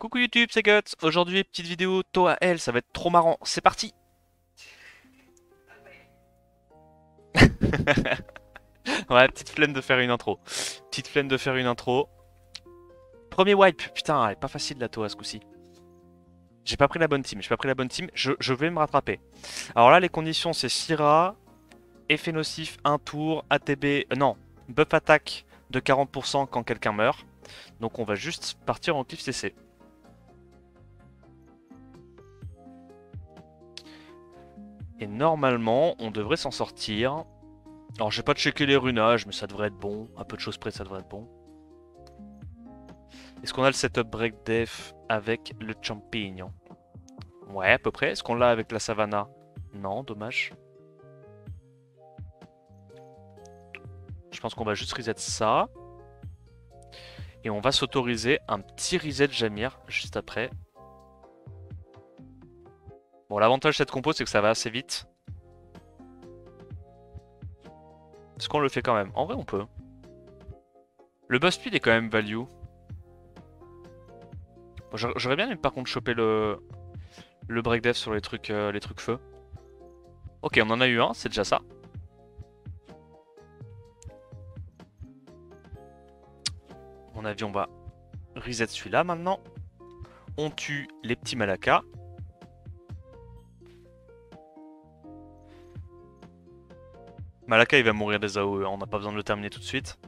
Coucou YouTube, c'est Guts. Aujourd'hui, petite vidéo Toa L, ça va être trop marrant. C'est parti. Ouais, petite flemme de faire une intro. Petite flemme de faire une intro. Premier wipe. Putain, elle est pas facile la Toa ce coup-ci. J'ai pas pris la bonne team. Je vais me rattraper. Alors là, les conditions, c'est Syra, effet nocif, un tour, ATB. Non, buff attaque de 40% quand quelqu'un meurt. Donc on va juste partir en cliff CC. Et normalement, on devrait s'en sortir. Alors, j'ai pas checké les runages, mais ça devrait être bon. À peu de choses près, ça devrait être bon. Est-ce qu'on a le setup break def avec le champignon? Ouais, à peu près. Est-ce qu'on l'a avec la savannah? Non, dommage. Je pense qu'on va juste reset ça. Et on va s'autoriser un petit reset Jamir juste après. Bon, l'avantage de cette compo, c'est que ça va assez vite. Est-ce qu'on le fait quand même? En vrai, on peut. Le boss speed est quand même value. Bon, j'aurais bien aimé par contre choper le break def sur les trucs feu. Ok, on en a eu un, c'est déjà ça. À mon avis, on va reset celui-là maintenant. On tue les petits Malaka. Malaka, il va mourir des AOE, hein, on n'a pas besoin de le terminer tout de suite.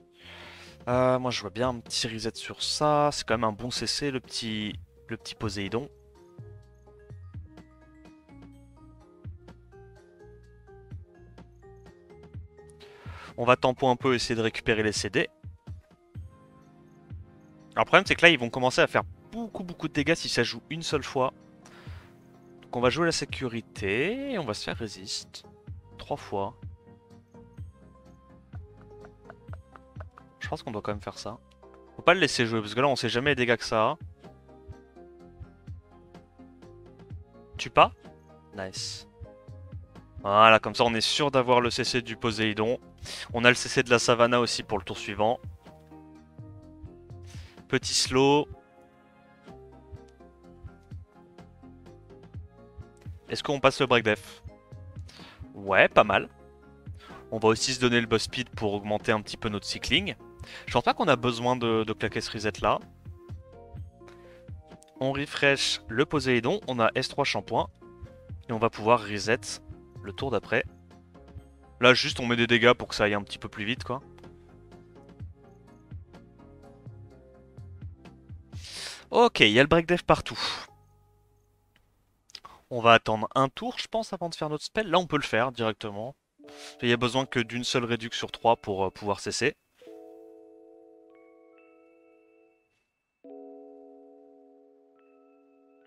Moi, je vois bien un petit reset sur ça. C'est quand même un bon CC, le petit Poséidon. On va tempo un peu, essayer de récupérer les CD. Alors, le problème, c'est que là, ils vont commencer à faire beaucoup de dégâts si ça joue une seule fois. Donc, on va jouer la sécurité et on va se faire résiste. 3 fois. Je pense qu'on doit quand même faire ça. Faut pas le laisser jouer, parce que là, on sait jamais les dégâts que ça a. Tue pas? Nice. Voilà, comme ça, on est sûr d'avoir le CC du Poséidon. On a le CC de la Savannah aussi pour le tour suivant. Petit slow. Est-ce qu'on passe le break def? Ouais, pas mal. On va aussi se donner le boss speed pour augmenter un petit peu notre cycling. Je pense pas qu'on a besoin de claquer ce reset là. On refresh le Poséidon, on a S3 shampoing. Et on va pouvoir reset le tour d'après. Là juste on met des dégâts pour que ça aille un petit peu plus vite quoi. Ok, il y a le break def partout. On va attendre un tour je pense avant de faire notre spell. Là on peut le faire directement. Il y a besoin que d'une seule réduc sur 3 pour pouvoir cesser.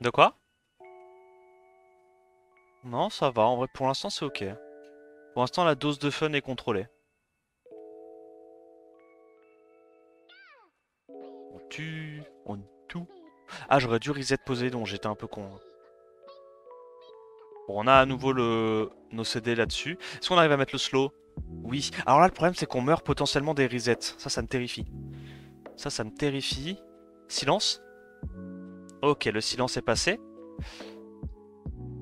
De quoi? Non, ça va. En vrai, pour l'instant, c'est ok. Pour l'instant, la dose de fun est contrôlée. On tue, on tue. Ah, j'aurais dû reset poser, donc j'étais un peu con. Bon, on a à nouveau nos CD là-dessus. Est-ce qu'on arrive à mettre le slow? Oui. Alors là, le problème, c'est qu'on meurt potentiellement des resets. Ça me terrifie. Ça me terrifie. Silence? Ok, le silence est passé.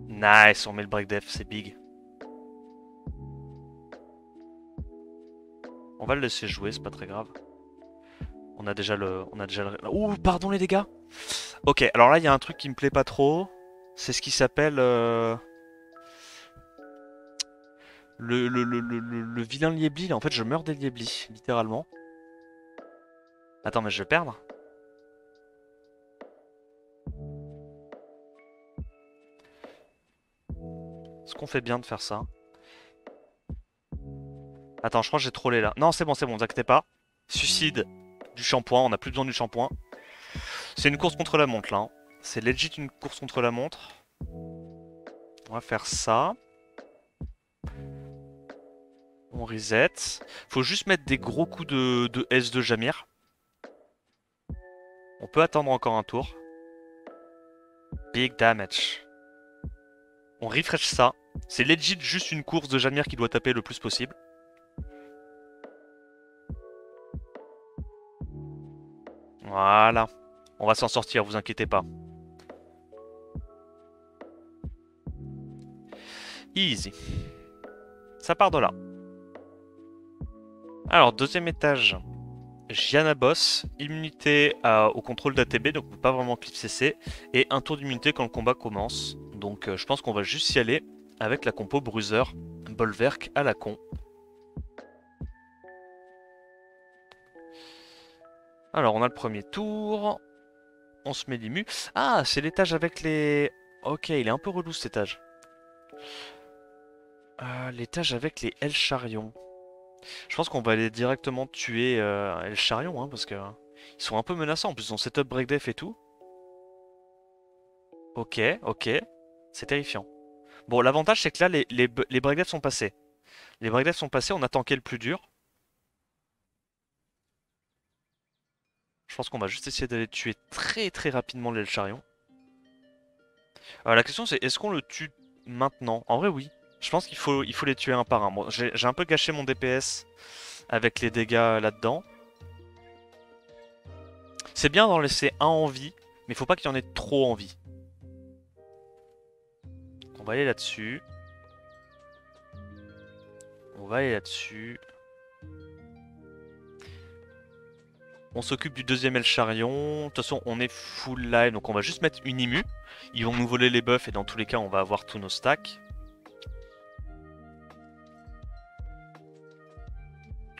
Nice, on met le break def, c'est big. On va le laisser jouer, c'est pas très grave. On a déjà le... Ouh, pardon les dégâts. Ok, alors là, il y a un truc qui me plaît pas trop. C'est ce qui s'appelle... Le vilain Liebli. Là, en fait, je meurs des Liebli, littéralement. Attends, mais je vais perdre. Est-ce qu'on fait bien de faire ça? Attends, je crois que j'ai trollé là. Non, c'est bon, vous inquiétez pas. Suicide du shampoing, on n'a plus besoin du shampoing. C'est une course contre la montre là, hein. C'est legit une course contre la montre. On va faire ça. On reset. Faut juste mettre des gros coups de S de Jamir. On peut attendre encore un tour. Big damage. On refresh ça. C'est legit juste une course de Jamir qui doit taper le plus possible. Voilà. On va s'en sortir, vous inquiétez pas. Easy. Ça part de là. Alors, deuxième étage. Gianna Boss, immunité au contrôle d'ATB, donc on peut pas vraiment clip CC, et un tour d'immunité quand le combat commence. Donc je pense qu'on va juste y aller avec la compo Bruiser, Bolverk à la con. Alors on a le premier tour, on se met l'immu. Ah, c'est l'étage avec les... Ok, il est un peu relou cet étage. L'étage avec les El Charion. Je pense qu'on va aller directement tuer El Charion, hein, parce que ils sont un peu menaçants. En plus, ils ont setup breakdef et tout. Ok, ok. C'est terrifiant. Bon, l'avantage, c'est que là, les breakdefs sont passés. Les breakdefs sont passés, on a tanké le plus dur. Je pense qu'on va juste essayer d'aller tuer très très rapidement l'El Charion. La question, c'est est-ce qu'on le tue maintenant? En vrai, oui. Je pense il faut les tuer un par un. Bon, j'ai un peu gâché mon DPS avec les dégâts là-dedans. C'est bien d'en laisser un en vie, mais il faut pas qu'il y en ait trop en vie. On va aller là-dessus. On va aller là-dessus. On s'occupe du deuxième El Charion. De toute façon, on est full live, donc on va juste mettre une immu. Ils vont nous voler les buffs et dans tous les cas, on va avoir tous nos stacks.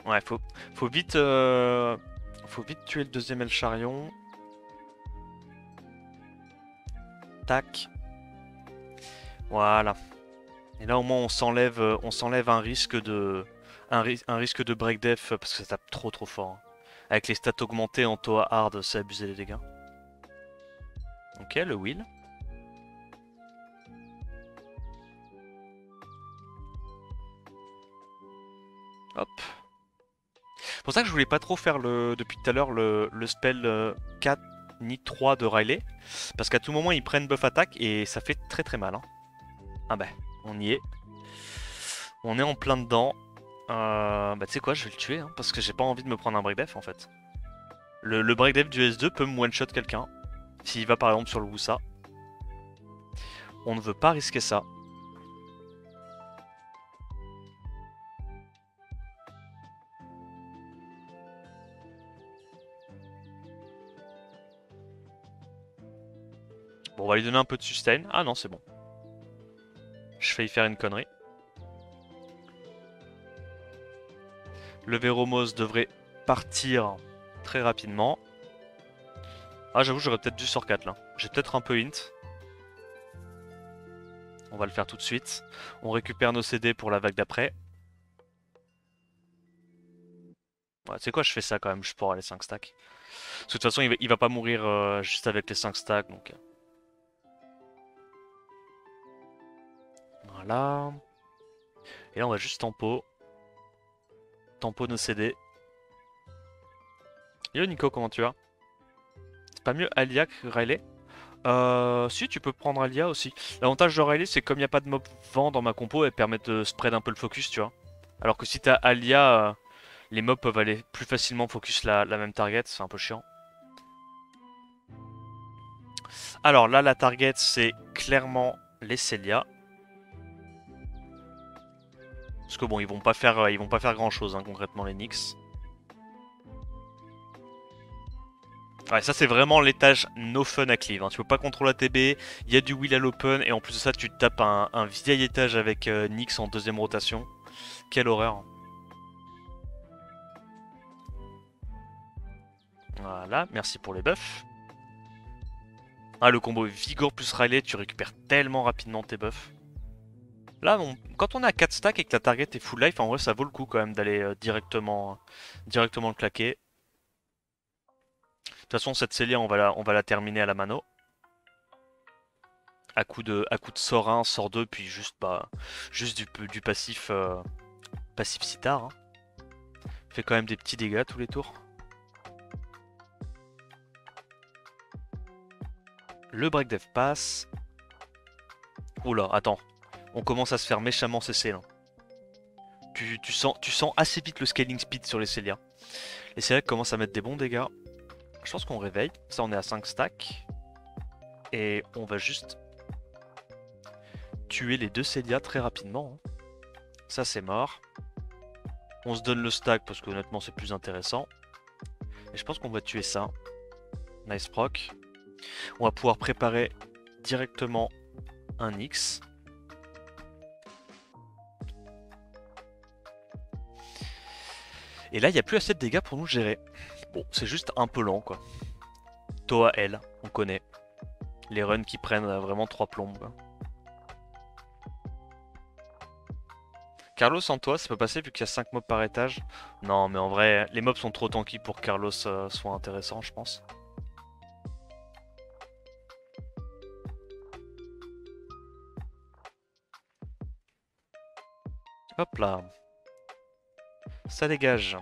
Ouais, faut vite tuer le deuxième El Charion. Tac. Voilà. Et là, au moins, on s'enlève un risque de risque de break def parce que ça tape trop fort, hein. Avec les stats augmentées en Toa hard, c'est abusé les dégâts. Ok, le wheel. Hop. C'est pour ça que je voulais pas trop faire depuis tout à l'heure le spell 4 ni 3 de Riley. Parce qu'à tout moment, ils prennent buff attaque et ça fait très mal, hein. Ah bah, on y est. On est en plein dedans. Bah tu sais quoi, je vais le tuer, hein, parce que j'ai pas envie de me prendre un break def en fait. Le break def du S2 peut me one-shot quelqu'un. S'il va par exemple sur le Wusa. On ne veut pas risquer ça. Bon, on va lui donner un peu de sustain. Ah non, c'est bon. Je failli faire une connerie. Le Véromos devrait partir très rapidement. Ah, j'avoue, j'aurais peut-être dû sur 4 là. J'ai peut-être un peu int. On va le faire tout de suite. On récupère nos CD pour la vague d'après. Ouais, tu sais quoi, je fais ça quand même, juste pour aller 5 stacks. Parce que de toute façon, il va pas mourir juste avec les 5 stacks, donc... Voilà. Et là, on va juste tempo. Tempo nos CD. Yo Nico, comment tu vas? C'est pas mieux Alia que Riley? Si, tu peux prendre Alia aussi. L'avantage de Riley, c'est comme il n'y a pas de mob vent dans ma compo, elle permet de spread un peu le focus, tu vois. Alors que si t'as Alia, les mobs peuvent aller plus facilement focus la même target, c'est un peu chiant. Alors là, la target, c'est clairement les Celia. Parce que bon, ils vont pas faire grand chose, hein, concrètement, les Nyx. Ouais, ça c'est vraiment l'étage no fun à cleave, hein. Tu peux pas contrôler ATB, il y a du wheel à l'open, et en plus de ça, tu te tapes un vieil étage avec Nyx en deuxième rotation. Quelle horreur. Voilà, merci pour les buffs. Ah, le combo Vigor plus Riley, tu récupères tellement rapidement tes buffs. Là, quand on est à 4 stacks et que la target est full life, en vrai, ça vaut le coup quand même d'aller directement le claquer. De toute façon, cette Célia, on va la terminer à la mano. À coup de sort 1, sort 2, puis juste du passif, passif sitar, hein. Fait quand même des petits dégâts tous les tours. Le break dev passe. Oula, attends. On commence à se faire méchamment CC là. Tu sens assez vite le scaling speed sur les Célia. Les Célia commencent à mettre des bons dégâts. Je pense qu'on réveille. Ça, on est à 5 stacks. Et on va juste tuer les deux Célia très rapidement. Ça, c'est mort. On se donne le stack parce que honnêtement, c'est plus intéressant. Et je pense qu'on va tuer ça. Nice proc. On va pouvoir préparer directement un X. Et là, il n'y a plus assez de dégâts pour nous gérer. Bon, c'est juste un peu lent, quoi. Toa L, on connaît. Les runs qui prennent vraiment 3 plombes, quoi. Carlos en toi, ça peut passer vu qu'il y a 5 mobs par étage. Non, mais en vrai, les mobs sont trop tanky pour que Carlos soit intéressant, je pense. Hop là. Ça dégage.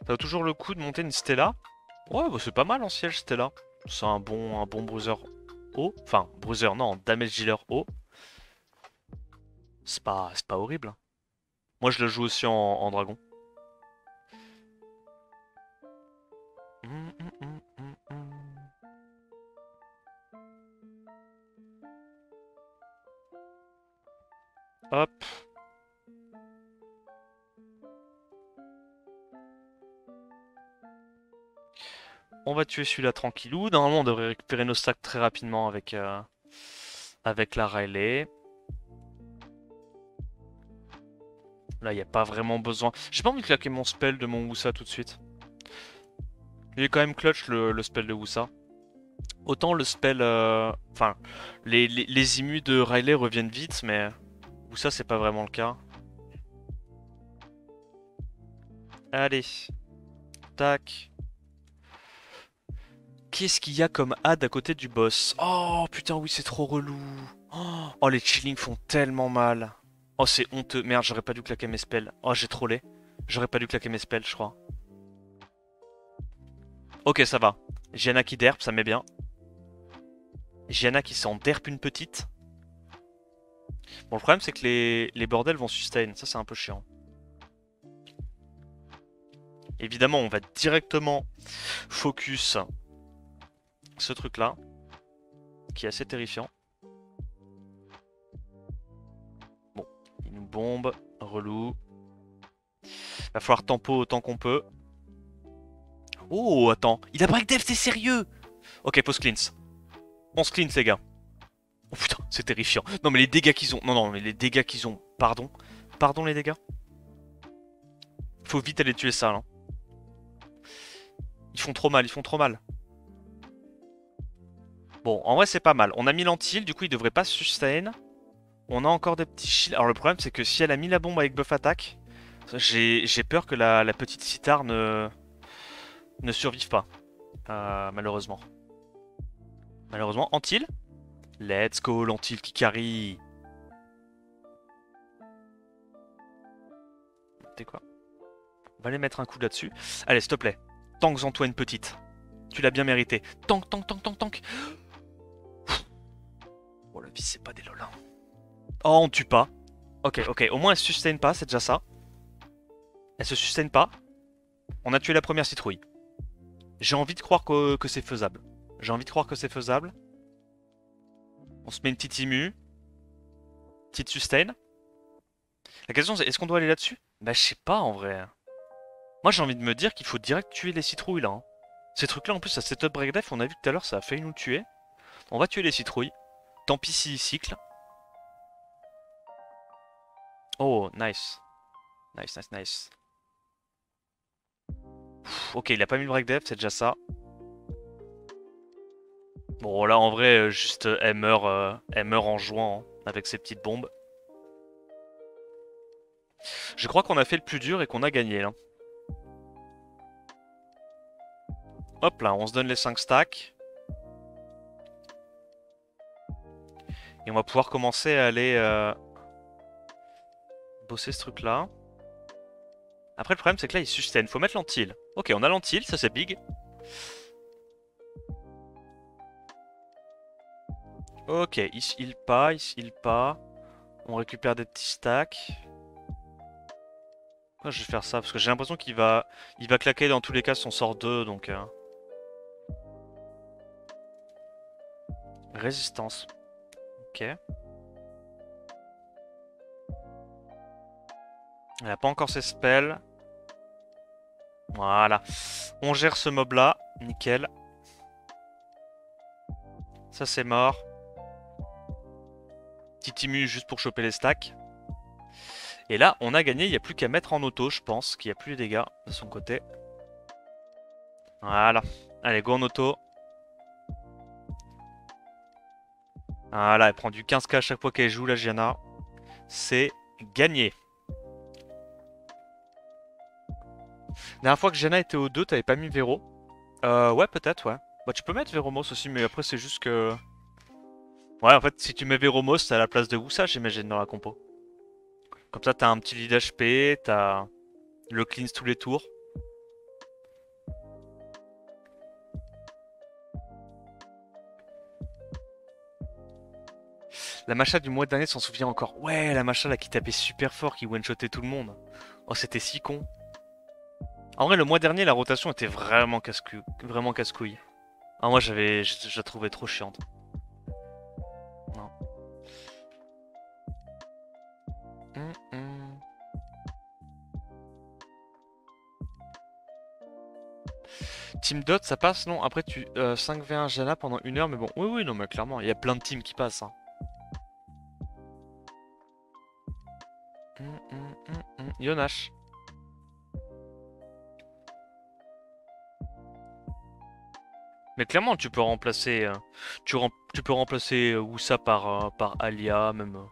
Ça vaut toujours le coup de monter une Stella. Ouais, bah c'est pas mal en siège Stella. C'est un bon bruiser haut. Enfin, bruiser non, damage dealer haut. C'est pas horrible. Moi je le joue aussi en dragon. Hop. On va tuer celui-là tranquillou. Normalement on devrait récupérer nos stacks très rapidement avec la Riley. Là, il n'y a pas vraiment besoin. J'ai pas envie de claquer mon spell de mon Wusa tout de suite. Il est quand même clutch le spell de Wusa. Autant le spell... Enfin, les immus de Riley reviennent vite, mais Wusa, c'est pas vraiment le cas. Allez. Tac. Qu'est-ce qu'il y a comme ad à côté du boss? Oh, putain, oui, c'est trop relou. Oh, les chillings font tellement mal. Oh, c'est honteux. Merde, j'aurais pas dû claquer mes spells. Oh, j'ai trollé. J'aurais pas dû claquer mes spells, je crois. Ok, ça va. Gianna qui derp, ça met bien. Gianna qui s'en derp une petite. Bon, le problème, c'est que les bordels vont sustain. Ça, c'est un peu chiant. Évidemment, on va directement focus ce truc-là, qui est assez terrifiant. Bon, il nous bombe. Relou. Va falloir tempo autant qu'on peut. Oh, attends. Il a break dev, t'es sérieux? Ok, pause cleanse. On se cleanse, les gars. Oh putain, c'est terrifiant. Non, mais les dégâts qu'ils ont. Non, non, mais les dégâts qu'ils ont. Pardon. Pardon, les dégâts. Faut vite aller tuer ça, là. Ils font trop mal, ils font trop mal. Bon, en vrai, c'est pas mal. On a mis l'antil, du coup, il devrait pas sustain. On a encore des petits shields. Alors, le problème, c'est que si elle a mis la bombe avec buff attaque, j'ai peur que la petite Citar ne survive pas. Malheureusement. Malheureusement, Antil. Let's go, l'Antil qui carry. T'es quoi? On va aller mettre un coup là-dessus. Allez, s'il te plaît. Tanks en toi une petite. Tu l'as bien mérité. Tank, tank, tank, tank, tank. Oh, la vie, c'est pas des lolins. Oh, on tue pas. Ok, ok. Au moins, elle se sustain pas, c'est déjà ça. Elle se sustain pas. On a tué la première citrouille. J'ai envie de croire que c'est faisable. J'ai envie de croire que c'est faisable. On se met une petite immu. Petite sustain. La question c'est, est-ce qu'on doit aller là-dessus? Bah je sais pas en vrai. Moi j'ai envie de me dire qu'il faut direct tuer les citrouilles là. Ces trucs là en plus ça setup break def, on a vu tout à l'heure ça a failli nous tuer. On va tuer les citrouilles. Tant pis s'ils cyclent. Oh nice. Nice, nice, nice. Ok il a pas mis le break def, c'est déjà ça. Bon là en vrai juste elle meurt en jouant avec ses petites bombes. Je crois qu'on a fait le plus dur et qu'on a gagné là. Hop là, on se donne les 5 stacks. Et on va pouvoir commencer à aller bosser ce truc là. Après le problème c'est que là il sustain, faut mettre l'antil. Ok on a l'antil, ça c'est big. Ok, il se heal pas, il se heal pas. On récupère des petits stacks. Pourquoi je vais faire ça? Parce que j'ai l'impression il va claquer dans tous les cas son sort 2, donc... Résistance. Ok. Elle a pas encore ses spells. Voilà. On gère ce mob là. Nickel. Ça c'est mort. Petit immu juste pour choper les stacks. Et là, on a gagné. Il n'y a plus qu'à mettre en auto, je pense, qu'il n'y a plus les dégâts de son côté. Voilà. Allez, go en auto. Voilà, elle prend du 15k à chaque fois qu'elle joue, la Gianna. C'est gagné. La dernière fois que Gianna était au 2, t'avais pas mis Véro? Ouais, peut-être, ouais. Bah, tu peux mettre Véromos aussi, mais après, c'est juste que... Ouais, en fait, si tu mets Véromos, t'as la place de Woussa, j'imagine, dans la compo. Comme ça, t'as un petit lead HP, t'as le cleanse tous les tours. La Macha du mois dernier s'en souvient encore. Ouais, la Macha là qui tapait super fort, qui one-shotait tout le monde. Oh, c'était si con. En vrai, le mois dernier, la rotation était vraiment casse-couille. Ah, moi, je la trouvais trop chiante. Non. Hum. Team Dot, ça passe, non? Après, tu 5v1 Jana pendant 1 heure, mais bon. Oui, oui, non, mais clairement, il y a plein de teams qui passent. Hein. Yonash. Mais clairement, tu peux remplacer, tu peux remplacer Woussa par Alia, même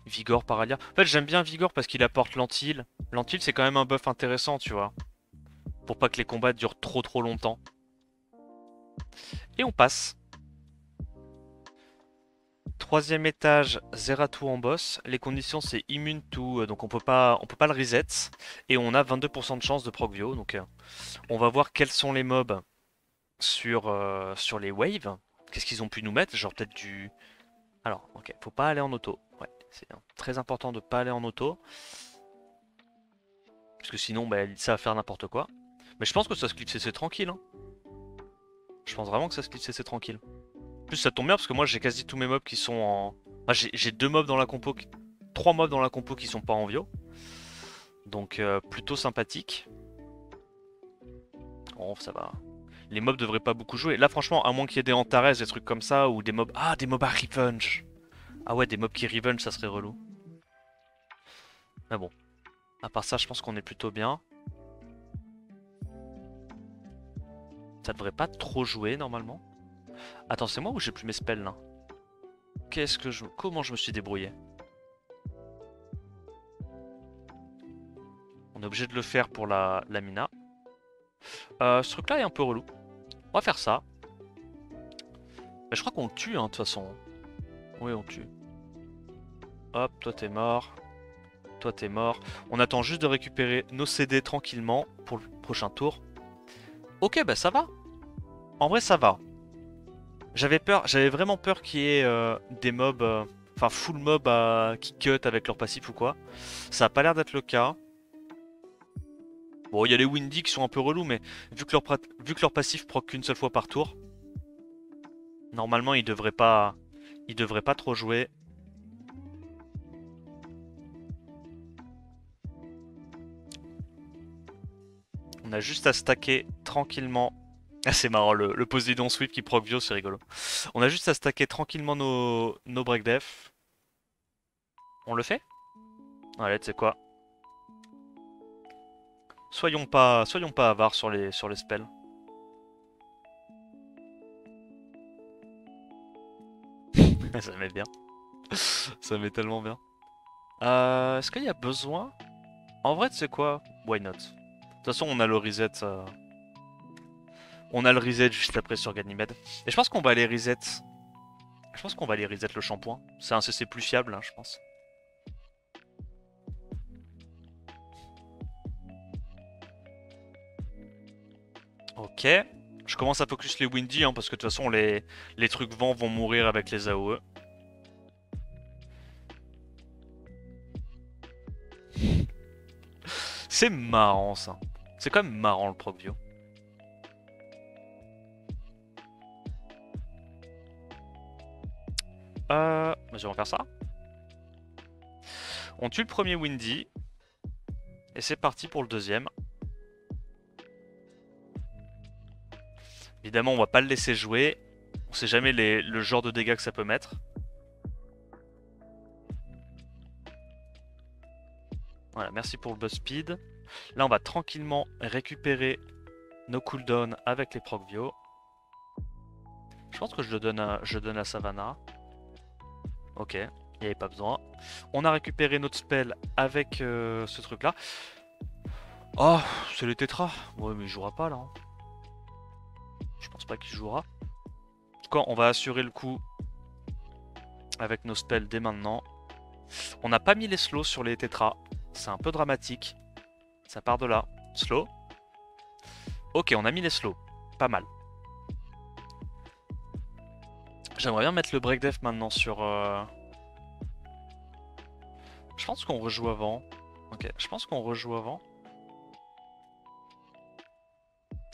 Vigor par Alia. En fait, j'aime bien Vigor parce qu'il apporte l'anti-heal. L'anti-heal, c'est quand même un buff intéressant, tu vois. Pour pas que les combats durent trop longtemps. Et on passe. Troisième étage, Zeratou en boss. Les conditions, c'est immune to, donc on peut pas le reset. Et on a 22% de chance de proc Vio. Donc on va voir quels sont les mobs sur les waves. Qu'est-ce qu'ils ont pu nous mettre? Genre peut-être du... Alors, ok, faut pas aller en auto. Ouais, c'est très important de pas aller en auto. Parce que sinon, bah, ça va faire n'importe quoi. Mais je pense que ça se clip CC tranquille. Hein. Je pense vraiment que ça se clip CC tranquille. En plus, ça tombe bien parce que moi, j'ai quasi tous mes mobs qui sont en... Ah, j'ai 2 mobs dans la compo, 3 mobs dans la compo qui sont pas en Vio. Donc, plutôt sympathique. Oh, ça va. Les mobs devraient pas beaucoup jouer. Là, franchement, à moins qu'il y ait des Antares, des trucs comme ça, ou des mobs... Ah, des mobs à revenge. Ah ouais, des mobs qui revenge, ça serait relou. Mais bon. À part ça, je pense qu'on est plutôt bien. Ça devrait pas trop jouer, normalement. Attends, c'est moi ou j'ai plus mes spells, là? Comment je me suis débrouillé? On est obligé de le faire pour la Mina. Ce truc-là est un peu relou. On va faire ça. Mais je crois qu'on le tue, hein, de toute façon. Oui, on tue. Hop, toi t'es mort. Toi t'es mort. On attend juste de récupérer nos CD tranquillement pour le prochain tour. Ok, bah ça va. En vrai, ça va. J'avais vraiment peur qu'il y ait des mobs, enfin full mob qui cut avec leur passif ou quoi. Ça a pas l'air d'être le cas. Bon, il y a les Windy qui sont un peu relous, mais vu que leur passif proc qu'une seule fois par tour, normalement ils devraient pas trop jouer. On a juste à stacker tranquillement. Ah, c'est marrant, le Poséidon Sweep qui proc Vio, c'est rigolo. On a juste à stacker tranquillement nos break def. On le fait? Allez, tu sais quoi? Soyons pas avares sur les spells. Ça met bien. Ça met tellement bien. Est-ce qu'il y a besoin? En vrai, tu sais quoi? Why not? De toute façon, on a le reset. On a le reset juste après sur Ganymede. Et je pense qu'on va aller reset. Je pense qu'on va aller reset le shampoing. C'est un CC plus fiable, hein, je pense. Ok. Je commence à focus les Windy, hein, parce que de toute façon, les trucs vent vont mourir avec les AOE. C'est marrant ça. C'est quand même marrant le Procvio. Vas-y, on va faire ça. On tue le premier Windy. Et c'est parti pour le deuxième. Évidemment, on va pas le laisser jouer. On sait jamais le genre de dégâts que ça peut mettre. Voilà, merci pour le buzz speed. Là, on va tranquillement récupérer nos cooldowns avec les Procvio. Je pense que je le donne à Savannah. Ok, il n'y avait pas besoin. On a récupéré notre spell avec ce truc-là. Oh, c'est le tétra. Ouais, mais il jouera pas là. Hein. Je pense pas qu'il jouera. En tout cas, on va assurer le coup avec nos spells dès maintenant. On n'a pas mis les slows sur les tétras. C'est un peu dramatique. Ça part de là. Slow. Ok, on a mis les slows. Pas mal. J'aimerais bien mettre le break def maintenant sur... Je pense qu'on rejoue avant. Ok, je pense qu'on rejoue avant.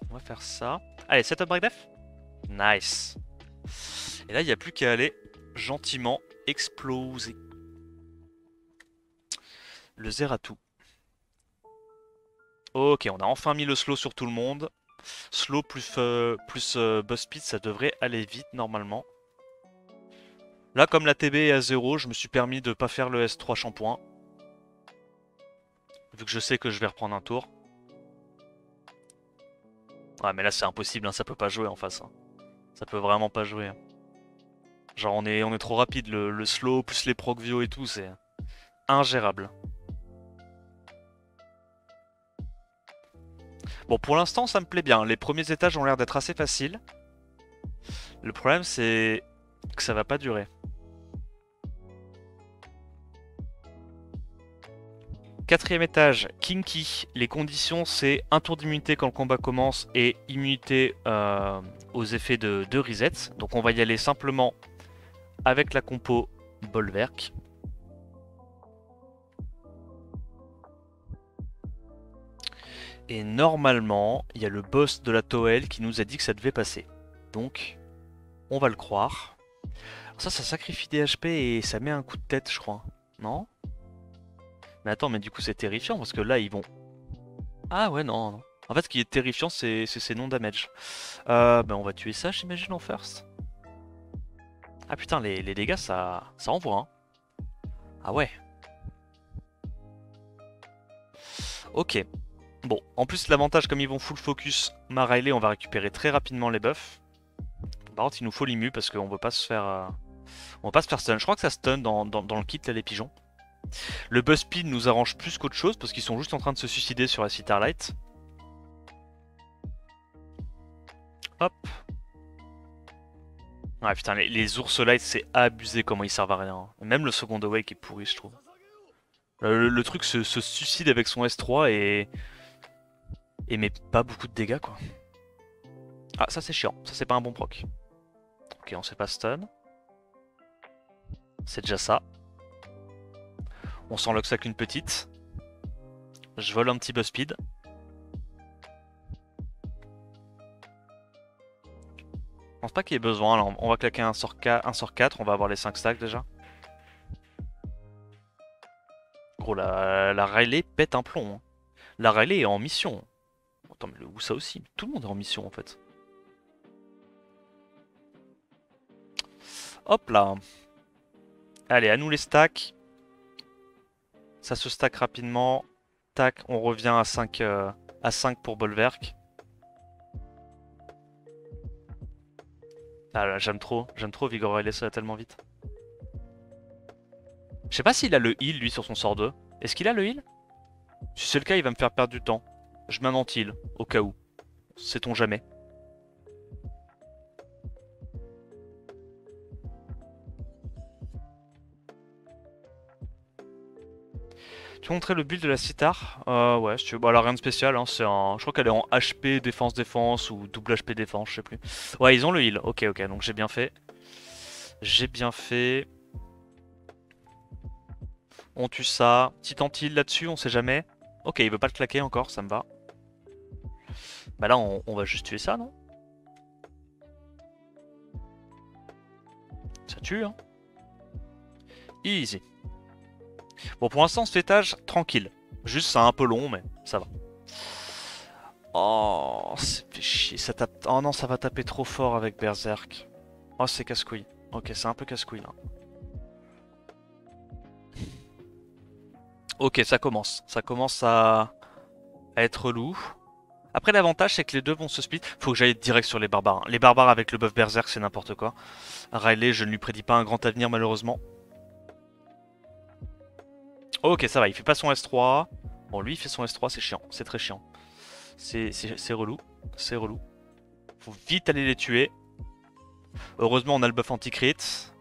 On va faire ça. Allez, setup break def. Nice. Et là, il n'y a plus qu'à aller gentiment exploser. Le Zeratou. Ok, on a enfin mis le slow sur tout le monde. Slow plus buzz speed, ça devrait aller vite normalement. Là, comme la TB est à 0, je me suis permis de pas faire le S3 shampoing. Vu que je sais que je vais reprendre un tour. Ouais, mais là c'est impossible, hein, ça peut pas jouer en face. Hein. Ça peut vraiment pas jouer. Hein. Genre on est trop rapide, le slow plus les Procvio et tout, c'est ingérable. Bon, pour l'instant ça me plaît bien. Les premiers étages ont l'air d'être assez faciles. Le problème c'est que ça va pas durer. Quatrième étage, Kinky. Les conditions, c'est un tour d'immunité quand le combat commence et immunité aux effets de reset. Donc on va y aller simplement avec la compo Bolverk. Et normalement, il y a le boss de la Toel qui nous a dit que ça devait passer. Donc, on va le croire. Alors ça sacrifie des HP et ça met un coup de tête, je crois. Non ? Mais attends, mais du coup c'est terrifiant parce que là ils vont... Ah ouais, non, non. En fait, ce qui est terrifiant, c'est ces non-damage. Ben on va tuer ça, j'imagine, en first. Ah putain, les dégâts, ça envoie, hein. Ah ouais. Ok. Bon, en plus, l'avantage, comme ils vont full focus ma Riley, on va récupérer très rapidement les buffs. Par contre, il nous faut l'immu parce qu'on veut pas se faire... On va pas se faire stun. Je crois que ça stun dans le kit, là, les pigeons. Le buzz speed nous arrange plus qu'autre chose parce qu'ils sont juste en train de se suicider sur la Starlight. Hop. Ouais putain, les ours light c'est abusé comment ils servent à rien. Même le second awake est pourri je trouve. Le truc se suicide avec son S3 et met pas beaucoup de dégâts quoi. Ah ça c'est chiant, ça c'est pas un bon proc. Ok on sait pas stun. C'est déjà ça. On s'en lock ça qu'une petite. Je vole un petit buzz speed. Je pense pas qu'il y ait besoin, alors on va claquer un sort 4, on va avoir les 5 stacks déjà. Gros, la Riley pète un plomb. Hein. La Riley est en mission. Attends, mais le Wusa aussi, tout le monde est en mission en fait. Hop là. Allez, à nous les stacks. Ça se stack rapidement. Tac, on revient à 5 pour Bolverk. Ah, j'aime trop Vigor Riley, ça va tellement vite. Je sais pas s'il a le heal lui sur son sort 2. Est-ce qu'il a le heal? Si c'est le cas, il va me faire perdre du temps. Je mets un anti-heal, au cas où. Sait-on jamais. Tu veux montrer le build de la Citar? Ouais, si tu veux. Bah, elle a rien de spécial, hein. Je crois qu'elle est en HP défense ou double HP défense, je sais plus. Ouais, ils ont le heal. Ok, donc j'ai bien fait. J'ai bien fait. On tue ça. Petit anti-heal là-dessus, on sait jamais. Ok, il veut pas le claquer encore, ça me va. Bah là, on va juste tuer ça, non? Ça tue, hein. Easy. Bon, pour l'instant, cet étage, tranquille. Juste, c'est un peu long, mais ça va. Oh, c'est fait chier, ça tape... Oh non, ça va taper trop fort avec Berserk. Oh, c'est casse-couille. Ok, c'est un peu casse-couille, là. Ok, ça commence. Ça commence à être relou. Après, l'avantage, c'est que les deux vont se split. Faut que j'aille direct sur les barbares. Les barbares avec le buff Berserk, c'est n'importe quoi. Riley, je ne lui prédis pas un grand avenir, malheureusement. Ok, ça va, il fait pas son S3. Bon, lui, il fait son S3, c'est chiant. C'est très chiant. C'est relou. C'est relou. Faut vite aller les tuer. Heureusement, on a le buff anti-crit.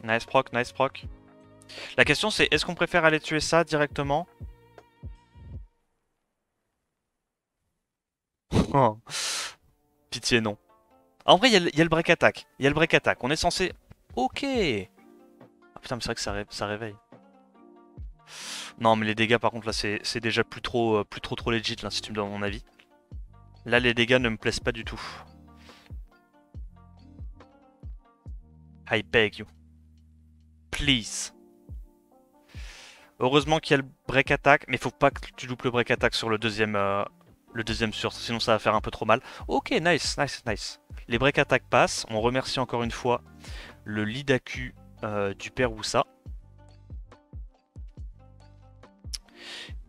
Nice proc, nice proc. La question, c'est est-ce qu'on préfère aller tuer ça directement? Oh. Pitié, non. En vrai, il y a le break attack. Il y a le break attack. On est censé... Ok. Ah putain, mais c'est vrai que ça réveille. Non, mais les dégâts, par contre, là, c'est déjà plus trop legit, là, si tu me donnes mon avis. Là, les dégâts ne me plaisent pas du tout. I beg you. Please. Heureusement qu'il y a le break attack, mais faut pas que tu loupes le break attack sur le deuxième sur, sinon ça va faire un peu trop mal. Ok, nice, nice, nice. Les break attack passent. On remercie encore une fois le lead AQ du père Woussa.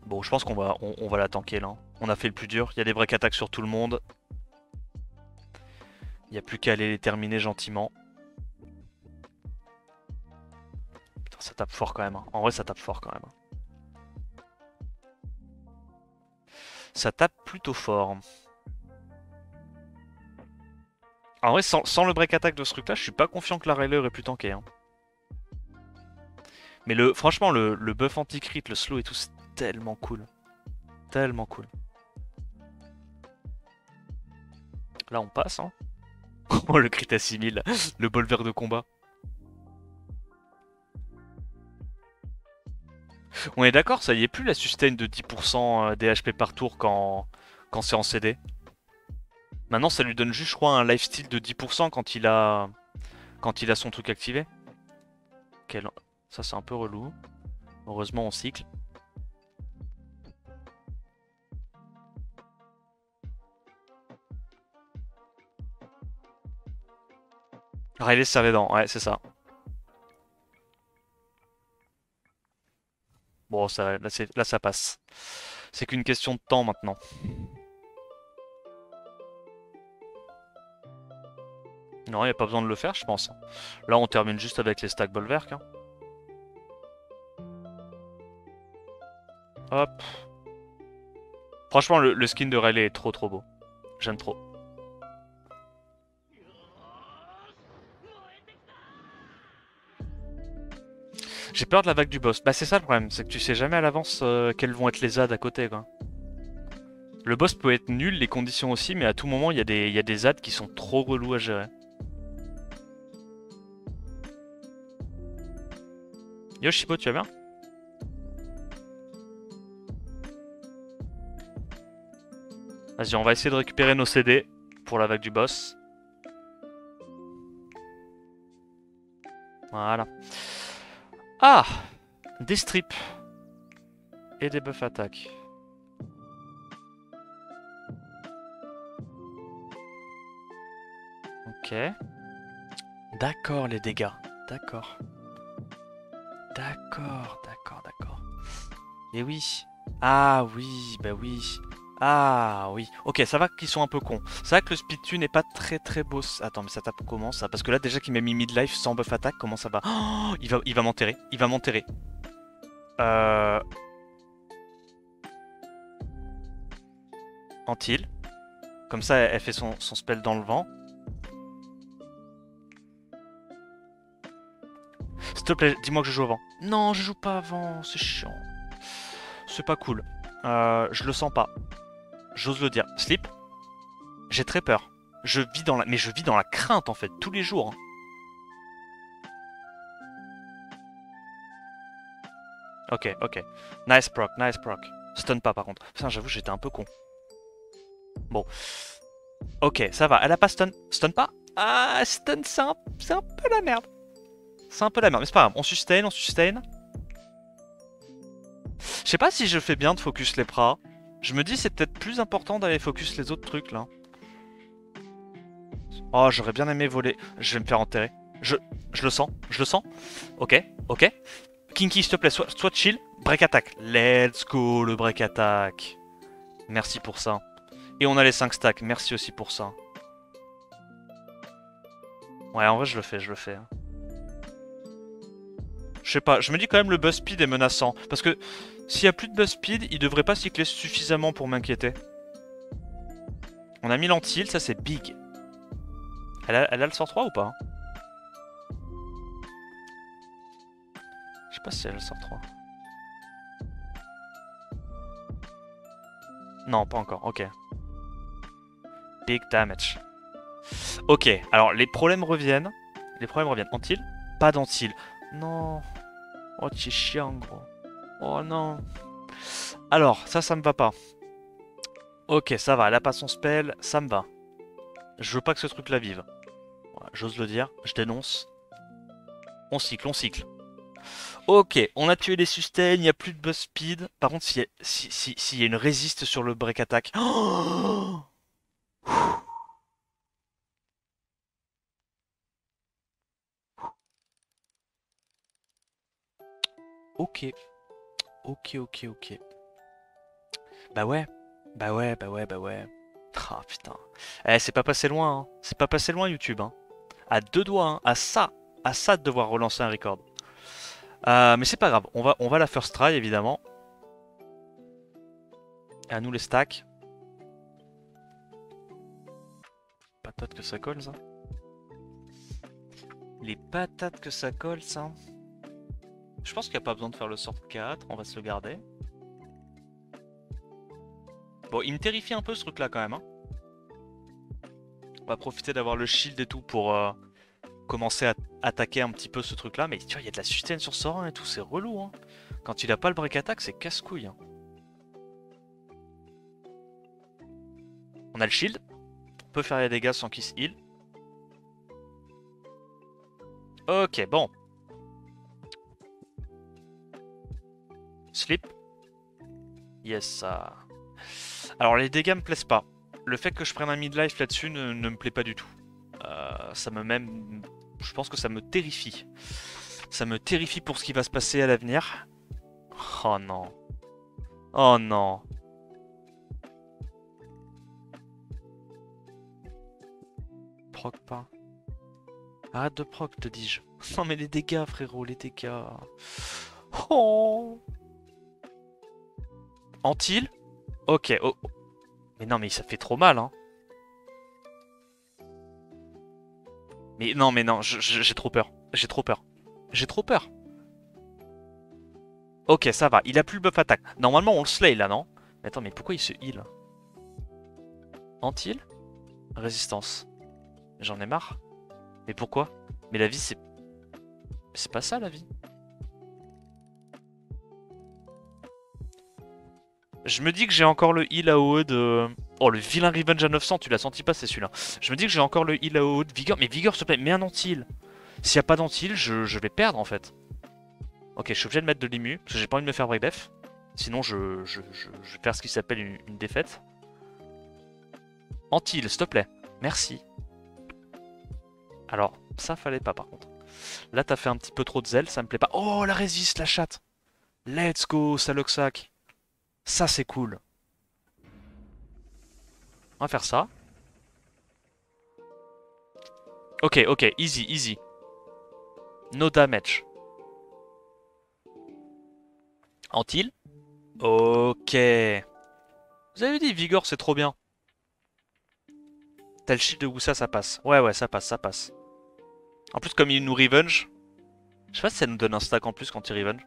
Bon, je pense on va la tanker là. On a fait le plus dur. Il y a des break attack sur tout le monde. Il n'y a plus qu'à aller les terminer gentiment. Putain, ça tape fort quand même. Hein. En vrai, ça tape fort quand même. Ça tape plutôt fort. En vrai, sans le break attack de ce truc là, je suis pas confiant que la Railer ait pu tanker. Hein. Mais franchement, le buff anti-crit, le slow et tout, c'est tellement cool. Tellement cool. Là, on passe, hein. Oh, le crit à 6000, le bol vert de combat. On est d'accord, ça y est plus la sustain de 10% des HP par tour quand c'est en CD. Maintenant, ça lui donne juste, je crois, un lifesteal de 10% quand il a son truc activé. Ça, c'est un peu relou. Heureusement, on cycle. Riley se serre les dents, ouais, c'est ça. Bon, là, ça passe. C'est qu'une question de temps maintenant. Non, il n'y a pas besoin de le faire, je pense. Là, on termine juste avec les stacks bolverk. Hein. Hop. Franchement, le skin de Riley est trop beau. J'aime trop. J'ai peur de la vague du boss. Bah c'est ça le problème, c'est que tu sais jamais à l'avance quels vont être les adds à côté quoi. Le boss peut être nul, les conditions aussi, mais à tout moment il y a des adds qui sont trop relous à gérer. Yo Shibo, tu vas bien? Vas-y, on va essayer de récupérer nos CD pour la vague du boss. Voilà. Ah! Des strips. Et des buffs attaques. Ok. D'accord les dégâts. D'accord. D'accord. Et oui. Ah oui, bah oui. Ah oui. Ok, ça va qu'ils sont un peu cons. C'est vrai que le speed tune n'est pas très beau. Attends, mais ça tape comment ça? Parce que là déjà qu'il m'a mis midlife sans buff attaque, comment ça va? Oh, il va m'enterrer. Il va m'enterrer. Antil. Comme ça, elle fait son spell dans le vent. S'il te plaît, dis-moi que je joue avant. Non, je joue pas avant, c'est chiant. C'est pas cool. Je le sens pas. J'ose le dire. Sleep. J'ai très peur. Je vis dans la crainte en fait, tous les jours. Hein. Ok, ok. Nice proc, nice proc. Stun pas par contre. Putain, j'avoue, j'étais un peu con. Bon. Ok, ça va. Elle a pas stun. Stun pas? Ah, stun, c'est un peu la merde. C'est un peu la merde, mais c'est pas grave. On sustain, on sustain. Je sais pas si je fais bien de focus les pras. Je me dis c'est peut-être plus important d'aller focus les autres trucs là. Oh, j'aurais bien aimé voler. Je vais me faire enterrer. Je le sens, je le sens. Ok, ok. Kinky, s'il te plaît, soit chill. Break attack. Let's go le break attack. Merci pour ça. Et on a les 5 stacks. Merci aussi pour ça. Ouais, en vrai, je le fais, je le fais. Je sais pas, je me dis quand même le buzz speed est menaçant. Parce que s'il y a plus de buzz speed, il devrait pas cycler suffisamment pour m'inquiéter. On a mis l'antil, ça c'est big. Elle a le sort 3 ou pas? Je sais pas si elle a le sort 3. Non, pas encore, ok. Big damage. Ok, alors les problèmes reviennent. Les problèmes reviennent. Antil? Pas d'antil. Non. Oh, t'es chiant, gros. Oh non. Alors, ça me va pas. Ok, ça va, elle a pas son spell, ça me va. Je veux pas que ce truc la vive. Voilà, j'ose le dire, je dénonce. On cycle, on cycle. Ok, on a tué les sustains, il n'y a plus de buzz speed. Par contre, s'il y a une résiste sur le break attack... Oh, ok, ok, ok, ok. Bah ouais, bah ouais, bah ouais, bah ouais. Ah putain. Eh, c'est pas passé loin, hein. C'est pas passé loin YouTube, hein. À deux doigts, hein. À ça de devoir relancer un record. Mais c'est pas grave, on va la first try évidemment. À nous les stacks. Patate que ça colle ça. Les patates que ça colle ça. Je pense qu'il n'y a pas besoin de faire le sort 4, on va se le garder. Bon, il me terrifie un peu ce truc là quand même. Hein. On va profiter d'avoir le shield et tout pour commencer à attaquer un petit peu ce truc là. Mais tu vois, il y a de la sustain sur sort 1 et tout, c'est relou. Hein. Quand il a pas le break attack, c'est casse-couille. Hein. On a le shield. On peut faire les dégâts sans qu'il se heal. Ok, bon. Sleep. Yes, ça. Alors les dégâts me plaisent pas. Le fait que je prenne un midlife là-dessus ne me plaît pas du tout. Ça me même... Je pense que ça me terrifie. Ça me terrifie pour ce qui va se passer à l'avenir. Oh non. Oh non. Proc pas. Arrête de proc, te dis-je. Non mais les dégâts, frérot, les dégâts. Oh. Antil. Ok. Oh. Mais non, mais ça fait trop mal, hein. Mais non, j'ai trop peur. J'ai trop peur. J'ai trop peur. Ok, ça va. Il a plus le buff attaque. Normalement, on le slay là, non? Mais attends, mais pourquoi il se heal? Anti-heal? Résistance. J'en ai marre. Mais pourquoi? Mais la vie, c'est... C'est pas ça, la vie. Je me dis que j'ai encore le heal AOE de... Oh, le vilain Revenge à 900, tu l'as senti pas, c'est celui-là. Je me dis que j'ai encore le heal AOE de Vigor. Mais Vigor, s'il te plaît, mets un anti-heal. S'il n'y a pas d'anti-heal, je vais perdre, en fait. Ok, je suis obligé de mettre de l'immu, parce que j'ai pas envie de me faire break def. Sinon, je vais faire ce qui s'appelle une défaite. Anti-heal, s'il te plaît. Merci. Alors, ça fallait pas, par contre. Là, t'as fait un petit peu trop de zèle, ça me plaît pas. Oh, la résiste, la chatte. Let's go, Saloxac. Ça, c'est cool. On va faire ça. Ok, ok, easy, easy. No damage. Antil. Ok. Vous avez dit, Vigor, c'est trop bien. T'as le shield de Wusa, ça passe. Ouais, ouais, ça passe, ça passe. En plus, comme il nous revenge, je sais pas si ça nous donne un stack en plus quand il revenge.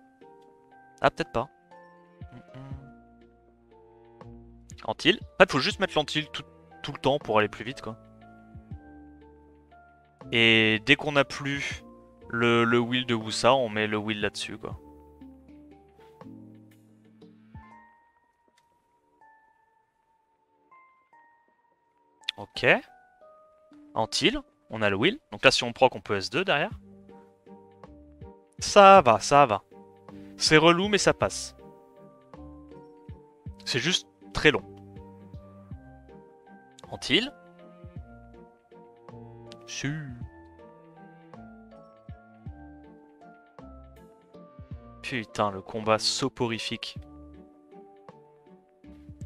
Ah, peut-être pas. Antil. En fait, faut juste mettre l'antil tout le temps pour aller plus vite, quoi. Et dès qu'on a plus le will de Wusa, on met le will là-dessus, quoi. Ok. Antil. On a le wheel. Donc là, si on proc, on peut S2 derrière. Ça va, ça va. C'est relou, mais ça passe. C'est juste très long. Antil. Su. Putain, le combat soporifique.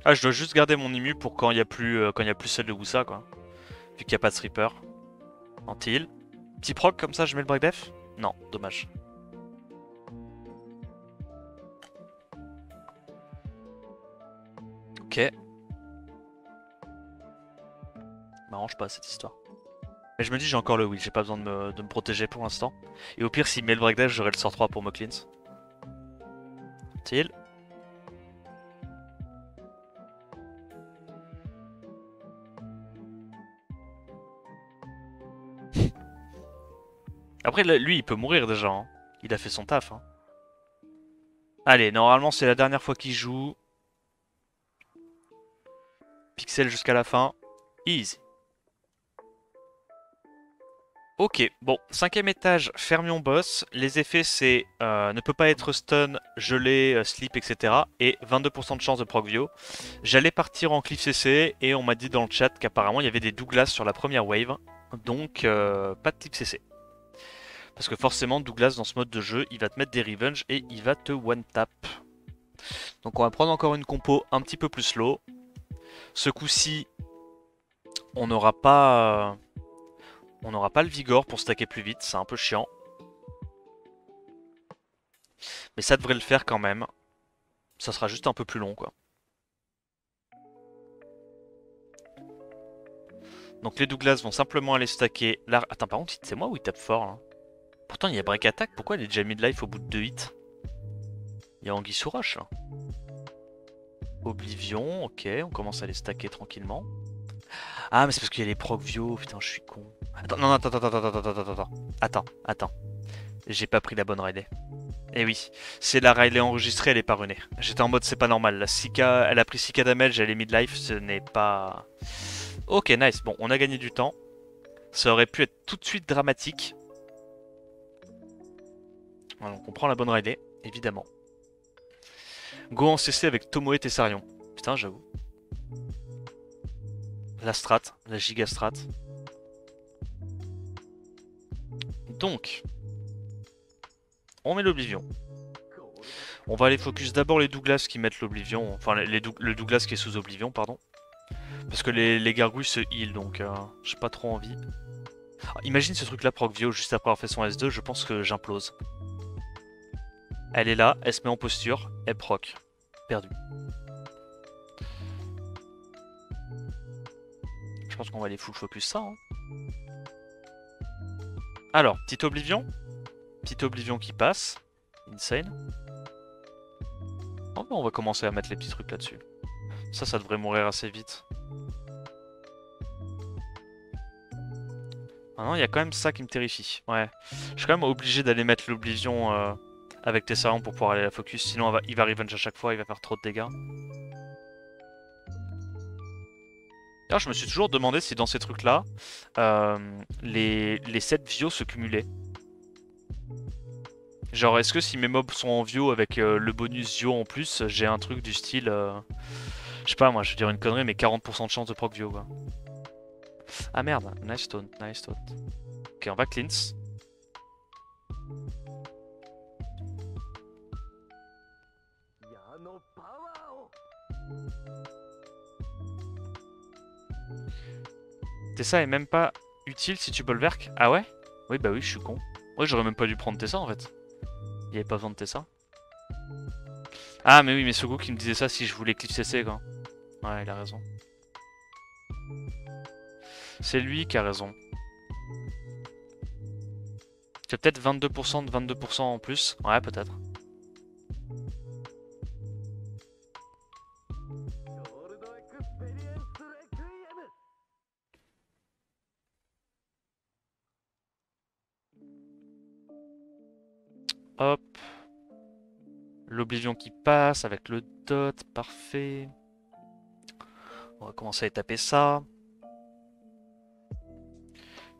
Ah, je dois juste garder mon immu pour quand il y a plus celle de Wusa, quoi. Vu qu'il n'y a pas de Reaper. Antil. Petit proc comme ça, je mets le break def? Non, dommage. Ok. M'arrange pas cette histoire. Mais je me dis, j'ai encore le wheel, j'ai pas besoin de me protéger pour l'instant. Et au pire, s'il met le break def, j'aurai le sort 3 pour me cleanse. Antil. Après, lui, il peut mourir déjà. Hein. Il a fait son taf. Hein. Allez, normalement, c'est la dernière fois qu'il joue. Pixel jusqu'à la fin. Easy. Ok, bon, 5ème étage, Fermion boss. Les effets, c'est ne peut pas être stun, gelé, sleep, etc. Et 22% de chance de proc Vio. J'allais partir en Cliff CC et on m'a dit dans le chat qu'apparemment il y avait des Douglas sur la première wave. Donc, pas de Cliff CC. Parce que forcément, Douglas, dans ce mode de jeu, il va te mettre des revenge et il va te one-tap. Donc on va prendre encore une compo un petit peu plus slow. Ce coup-ci, on n'aura pas le Vigor pour stacker plus vite, c'est un peu chiant. Mais ça devrait le faire quand même. Ça sera juste un peu plus long, quoi. Donc les Douglas vont simplement aller stacker là. Attends, par contre, c'est moi ou il tape fort là? Pourtant, il y a break attack. Pourquoi il est déjà mid-life au bout de 2 hits? Il y a Anguille sous roche là. Oblivion, ok, on commence à les stacker tranquillement. Ah, mais c'est parce qu'il y a les proc Vio, putain, je suis con. Attends, non, attends, attends, attends, attends, attends, attends. Attends, attends. J'ai pas pris la bonne Riley. Eh oui, c'est la Riley enregistrée, elle est pas runée. J'étais en mode c'est pas normal. La Sika, elle a pris 6k damage, elle est mid-life, ce n'est pas... Ok, nice. Bon, on a gagné du temps. Ça aurait pu être tout de suite dramatique. Voilà, donc on prend la bonne Riley, évidemment. Go en CC avec Tomoe Tessarion. Putain, j'avoue. La strat, la giga strat. Donc, on met l'Oblivion. On va aller focus d'abord les Douglas qui mettent l'Oblivion. Enfin, le Douglas qui est sous Oblivion, pardon. Parce que les gargouilles se heal, donc j'ai pas trop envie. Alors, imagine ce truc là proc Vio juste après avoir fait son S2, je pense que j'implose. Elle est là, elle se met en posture, elle proc. Perdu. Je pense qu'on va aller full focus ça. Hein. Alors, petite Oblivion. Petite Oblivion qui passe. Insane. Oh, bah, on va commencer à mettre les petits trucs là-dessus. Ça devrait mourir assez vite. Maintenant, il y a quand même ça qui me terrifie. Ouais. Je suis quand même obligé d'aller mettre l'Oblivion avec Tessarion pour pouvoir aller à la focus. Sinon, il va revenge à chaque fois, il va faire trop de dégâts. D'ailleurs, je me suis toujours demandé si dans ces trucs-là, les 7 Vio se cumulaient. Genre, est-ce que si mes mobs sont en Vio avec le bonus Vio en plus, j'ai un truc du style... je sais pas, moi, je vais dire une connerie, mais 40% de chance de proc Vio, quoi. Ah merde, nice taunt, nice taunt. Ok, on va cleanse. Tessa est même pas utile si tu bolverk. Ah ouais? Oui, bah oui, je suis con. Ouais, j'aurais même pas dû prendre Tessa en fait. Il y avait pas besoin de Tessa. Ah, mais oui, mais Sogo qui me disait ça si je voulais clip CC quoi. Ouais, il a raison. C'est lui qui a raison. C'est peut-être 22% de 22% en plus. Ouais, peut-être. Hop. L'Oblivion qui passe avec le dot, parfait. On va commencer à taper ça.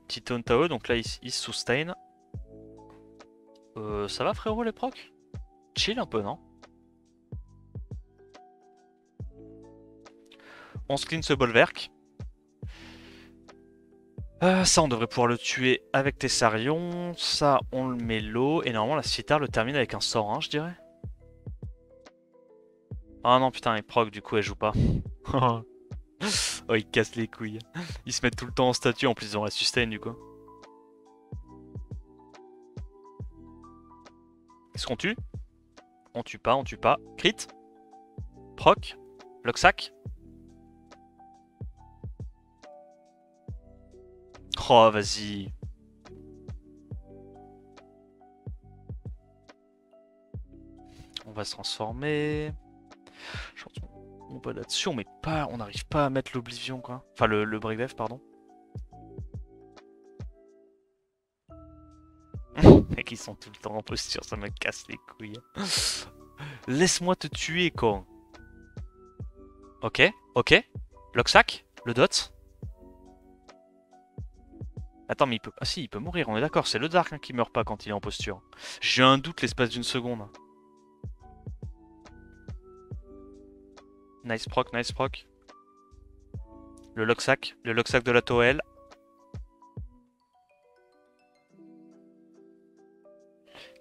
Petit taunt AOE, donc là il se sustain. Ça va frérot les procs? Chill un peu, non? On se clean ce bolverk. Ça, on devrait pouvoir le tuer avec Tessarion. Ça, on le met low. Et normalement, la Citar le termine avec un sort, hein, je dirais. Ah non, putain, il proc, du coup, elle joue pas. Oh, il casse les couilles. Ils se mettent tout le temps en statue, en plus, ils ont la sustain, du coup. Qu'est-ce qu'on tue? On tue pas, on tue pas. Crit. Proc. Locksack. Oh, vas-y. On va se transformer. On va là-dessus, on met pas, on n'arrive pas à mettre l'Oblivion, quoi. Enfin, le Breakdeath, pardon. Mec, ils sont tout le temps en posture, ça me casse les couilles. Laisse-moi te tuer, con. Ok, ok. Locksack, le dot. Attends, mais il peut... Ah si, il peut mourir, on est d'accord. C'est le Dark hein, qui meurt pas quand il est en posture. J'ai un doute l'espace d'une seconde. Nice proc, nice proc. Le Locksack de la Toel.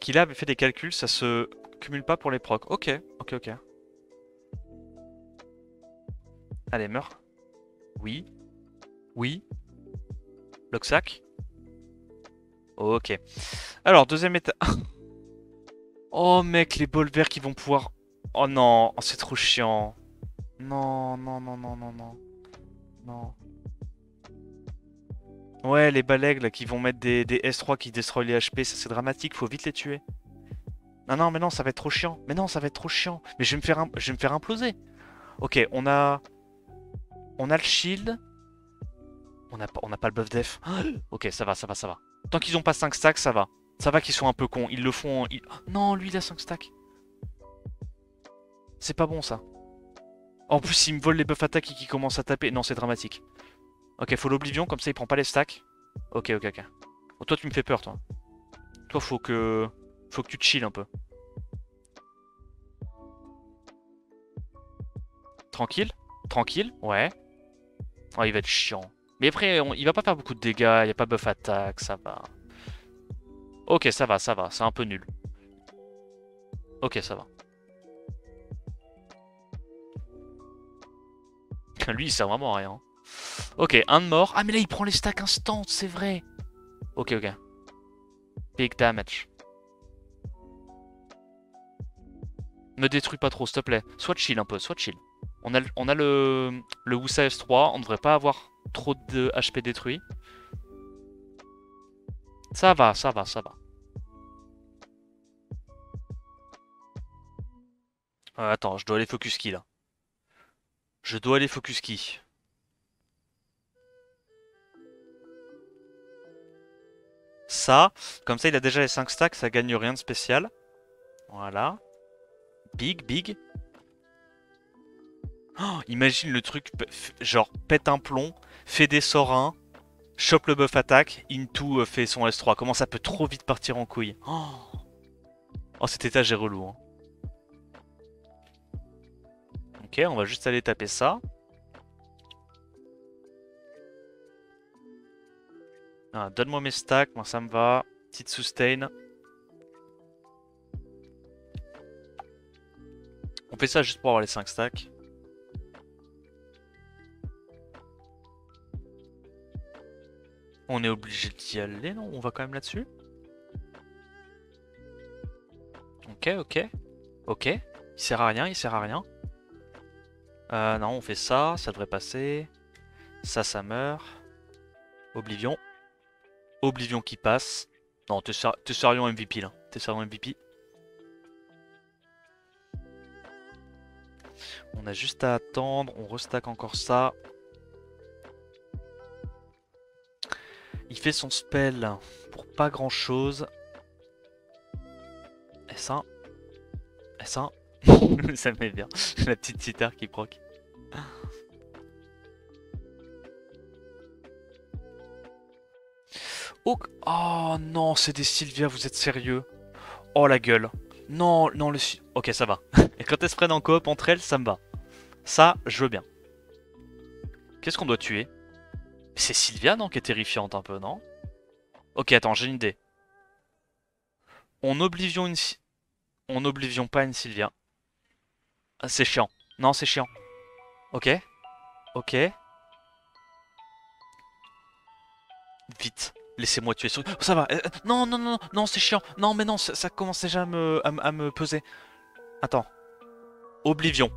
Qui là avait fait des calculs, ça se cumule pas pour les procs. Ok, ok, ok. Allez, meurs. Oui. Oui. Locksack. Ok. Alors, deuxième état. Oh mec, les bols verts qui vont pouvoir... Oh non, oh, c'est trop chiant. Non, non, non, non, non, non. Non. Ouais, les balègues là, qui vont mettre des S3 qui destroy les HP, ça c'est dramatique, faut vite les tuer. Non, non, mais non, ça va être trop chiant. Mais non, ça va être trop chiant. Mais je vais me faire imploser. Ok, on a le shield. On n'a pas le buff def. Ok, ça va, ça va, ça va. Tant qu'ils ont pas 5 stacks, ça va. Ça va qu'ils sont un peu cons. Ils le font... Non, lui, il a 5 stacks. C'est pas bon, ça. En plus, il me vole les buffs attaques et qu'il commence à taper. Non, c'est dramatique. Ok, faut l'oblivion, comme ça, il prend pas les stacks. Ok, ok, ok. Oh, toi, tu me fais peur, toi. Toi, faut que tu chill un peu. Tranquille. Tranquille, ouais. Oh, il va être chiant. Mais après, il va pas faire beaucoup de dégâts. Il n'y a pas buff attaque, ça va. Ok, ça va, ça va. C'est un peu nul. Ok, ça va. Lui, il sert vraiment à rien. Ok, un de mort. Ah, mais là, il prend les stacks instant, c'est vrai. Ok, ok. Big damage. Me détruis pas trop, s'il te plaît. Soit chill un peu, soit chill. On a le Wusa S3. On devrait pas avoir trop de HP détruit. Ça va, ça va, ça va. Attends, je dois aller focus key là. Je dois aller focus key. Ça, comme ça il a déjà les 5 stacks, ça gagne rien de spécial. Voilà. Big, big. Oh, imagine le truc, genre pète un plomb, fait des sorts 1, chope le buff attaque, Into fait son S3. Comment ça peut trop vite partir en couille. Oh, cet étage est relou. Hein. Ok, on va juste aller taper ça. Ah, donne-moi mes stacks, moi ça me va. Petite sustain. On fait ça juste pour avoir les 5 stacks. On est obligé d'y aller, non? On va quand même là-dessus? Ok, ok. Ok. Il sert à rien, il sert à rien. Non, on fait ça, ça devrait passer. Ça meurt. Oblivion. Oblivion qui passe. Non, te serions MVP là. Te serions MVP. On a juste à attendre. On restack encore ça. Il fait son spell pour pas grand chose. S1. S1. Ça me met bien. La petite cithare qui proc. Oh, oh non, c'est des Sylvia, vous êtes sérieux? Oh la gueule. Non, non, Ok, ça va. Et quand elles se prennent en coop entre elles, ça me va. Ça, je veux bien. Qu'est-ce qu'on doit tuer? C'est Sylvia, non, qui est terrifiante un peu, non? Ok, attends, j'ai une idée. On oblivion une... On oblivion pas une Sylvia. Ah, c'est chiant. Non, c'est chiant. Ok. Ok. Vite. Laissez-moi tuer. Oh, ça va. Non, non, non, non, c'est chiant. Non, mais non, ça commence déjà à me peser. Attends. Oblivion.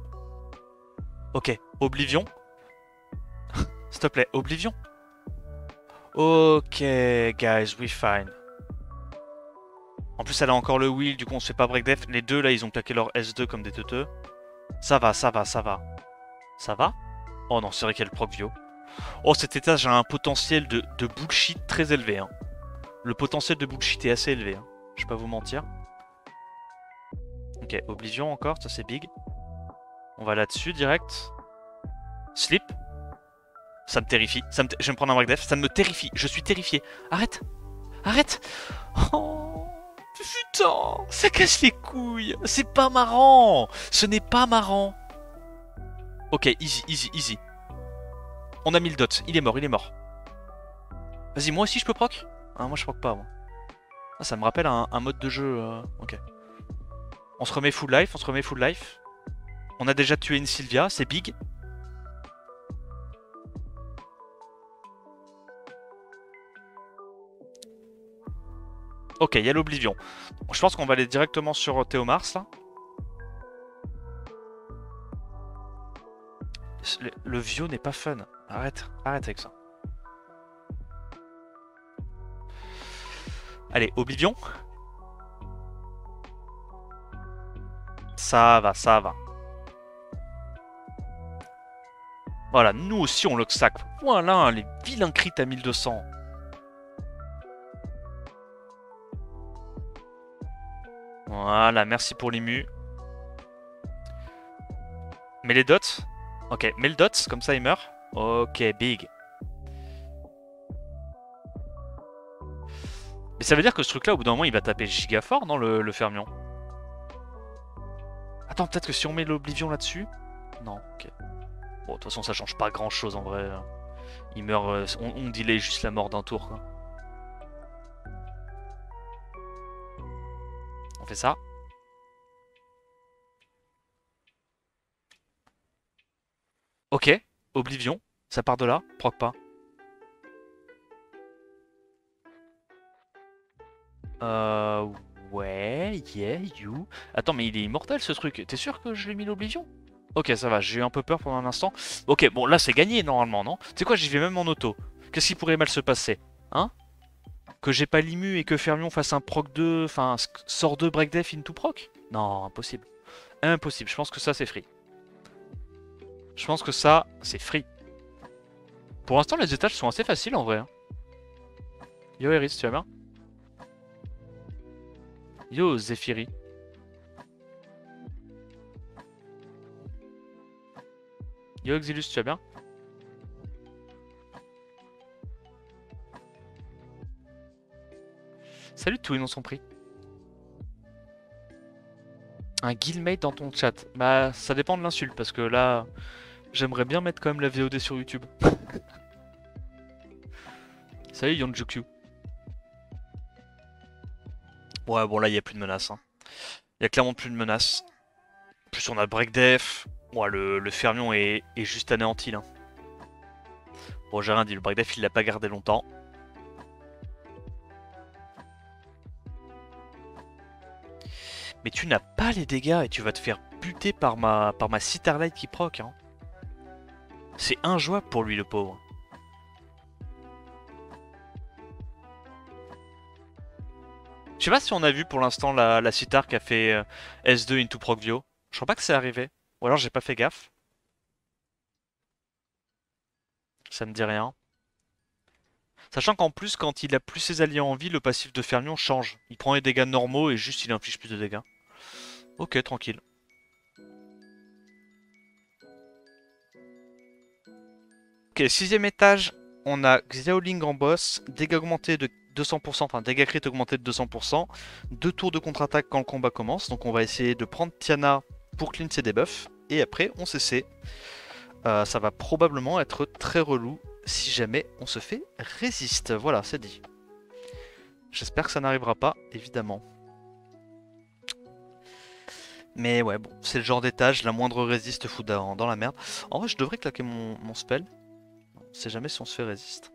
Ok. Oblivion. S'il te plaît, Oblivion. Ok, guys, we fine. En plus, elle a encore le wheel, du coup, on se fait pas break def. Les deux, là, ils ont claqué leur S2 comme des teuteux. Ça va, ça va, ça va. Ça va? Oh non, c'est vrai qu'elle proc Vio. Oh, cet étage a un potentiel de bullshit très élevé. Hein. Le potentiel de bullshit est assez élevé. Hein. Je vais pas vous mentir. Ok, Oblivion encore, ça c'est big. On va là-dessus direct. Slip. Ça me terrifie. Je vais me prendre un break def. Ça me terrifie. Je suis terrifié. Arrête. Arrête. Oh. Putain. Ça casse les couilles. C'est pas marrant. Ce n'est pas marrant. Ok, easy, easy, easy. On a mis le dot. Il est mort, il est mort. Vas-y, moi aussi je peux proc? Ah, moi je proc pas, moi. Ah, ça me rappelle un mode de jeu. Ok. On se remet full life, on se remet full life. On a déjà tué une Sylvia, c'est big. Ok, il y a l'Oblivion. Je pense qu'on va aller directement sur Théomars, là. Le Vio n'est pas fun. Arrête, arrête avec ça. Allez, Oblivion. Ça va, ça va. Voilà, nous aussi on lock sac. Voilà, les vilains crits à 1200. Voilà, merci pour l'ému. Mets les dots. Ok, mets le dots, comme ça il meurt. Ok, big. Mais ça veut dire que ce truc là, au bout d'un moment, il va taper giga fort, non, le fermion? Attends, peut-être que si on met l'Oblivion là-dessus... Non, ok. Bon, de toute façon, ça change pas grand-chose, en vrai. Il meurt... on delay juste la mort d'un tour, quoi. On fait ça. Ok, Oblivion. Ça part de là, proc pas. Euh... Ouais, yeah, you. Attends, mais il est immortel, ce truc. T'es sûr que je l'ai mis l'Oblivion? Ok, ça va, j'ai eu un peu peur pendant un instant. Ok, bon, là, c'est gagné, normalement, non? Tu sais quoi, j'y vais même en auto. Qu'est-ce qui pourrait mal se passer? Hein? Que j'ai pas l'immu et que Fermion fasse un proc 2, enfin, sort 2 break def into proc? Non, impossible. Impossible, je pense que ça, c'est free. Je pense que ça, c'est free. Pour l'instant, les étages sont assez faciles, en vrai. Hein. Yo, Eris, tu vas bien? Yo, Zephyri. Yo, Exilus, tu vas bien? Salut, tous les noms sont pris. Un guildmate dans ton chat. Bah, ça dépend de l'insulte, parce que là, j'aimerais bien mettre quand même la VOD sur YouTube. Salut, Yonjuku. Ouais, bon, là, il n'y a plus de menace. Hein. Il y a clairement plus de menace. En plus, on a break def. Ouais, le fermion est juste anéanti, là. Bon, j'ai rien dit, le break def, il l'a pas gardé longtemps. Mais tu n'as pas les dégâts et tu vas te faire buter par ma Citarlight qui proc. Hein. C'est injouable pour lui, le pauvre. Je sais pas si on a vu pour l'instant la Citar qui a fait S2 into proc Vio. Je crois pas que c'est arrivé. Ou alors j'ai pas fait gaffe. Ça me dit rien. Sachant qu'en plus, quand il a plus ses alliés en vie, le passif de Fermion change. Il prend les dégâts normaux et juste il inflige plus de dégâts. Ok, tranquille. Ok, 6ème étage, on a Xiaoling en boss, dégâts augmentés de 200%, enfin dégâts crit augmentés de 200%. 2 tours de contre-attaque quand le combat commence. Donc on va essayer de prendre Tiana pour clean ses debuffs. Et après on CC. Ça va probablement être très relou si jamais on se fait résiste. Voilà, c'est dit. J'espère que ça n'arrivera pas, évidemment. Mais ouais, bon, c'est le genre d'étage, la moindre résiste fout dans la merde. En vrai, je devrais claquer mon spell. On sait jamais si on se fait résiste.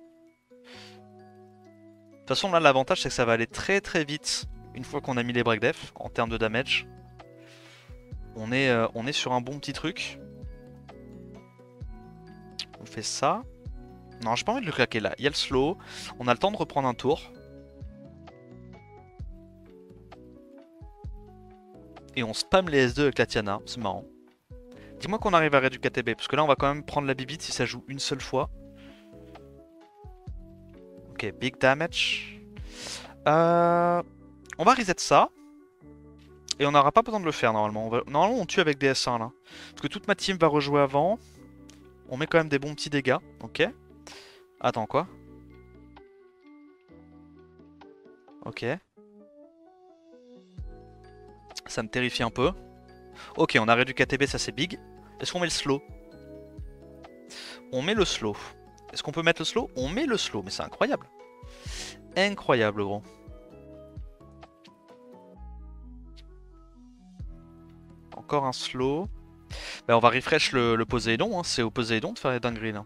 De toute façon, là, l'avantage, c'est que ça va aller très très vite une fois qu'on a mis les break def en termes de damage. On est sur un bon petit truc. On fait ça. Non, j'ai pas envie de le claquer là. Il y a le slow. On a le temps de reprendre un tour. Et on spam les S2 avec la Tiana. C'est marrant. Dis-moi qu'on arrive à réduire KTB. Parce que là, on va quand même prendre la bibite si ça joue une seule fois. Ok, big damage. On va reset ça. Et on n'aura pas besoin de le faire normalement. Normalement, on tue avec des S1 là. Parce que toute ma team va rejouer avant. On met quand même des bons petits dégâts. Ok. Attends, quoi? Ok. Ça me terrifie un peu. Ok, on a réduit KTB, ça c'est big. Est-ce qu'on met le slow? On met le slow. Est-ce qu'on peut mettre le slow? On met le slow, mais c'est incroyable. Incroyable, gros. Encore un slow. Bah, on va refresh le Poséidon, hein. C'est au Poséidon de faire les dingueries là.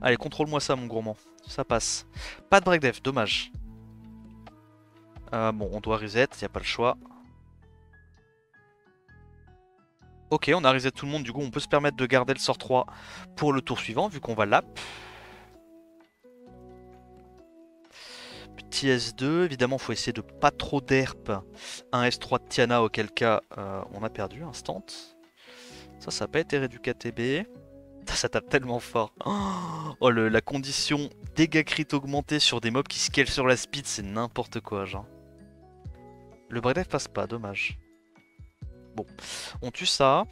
Allez, contrôle-moi ça, mon gourmand. Ça passe. Pas de break def, dommage. Bon, on doit reset, y a pas le choix. Ok, on a reset tout le monde, du coup on peut se permettre de garder le sort 3 pour le tour suivant, vu qu'on va lap. Petit S2, évidemment faut essayer de pas trop derp un S3 de Tiana, auquel cas on a perdu, instant. Ça n'a pas été réduit KTB. Ça tape tellement fort. Oh, la condition dégâts crit augmentés sur des mobs qui scale sur la speed, c'est n'importe quoi, genre. Le break def passe pas, dommage. Bon, on tue ça.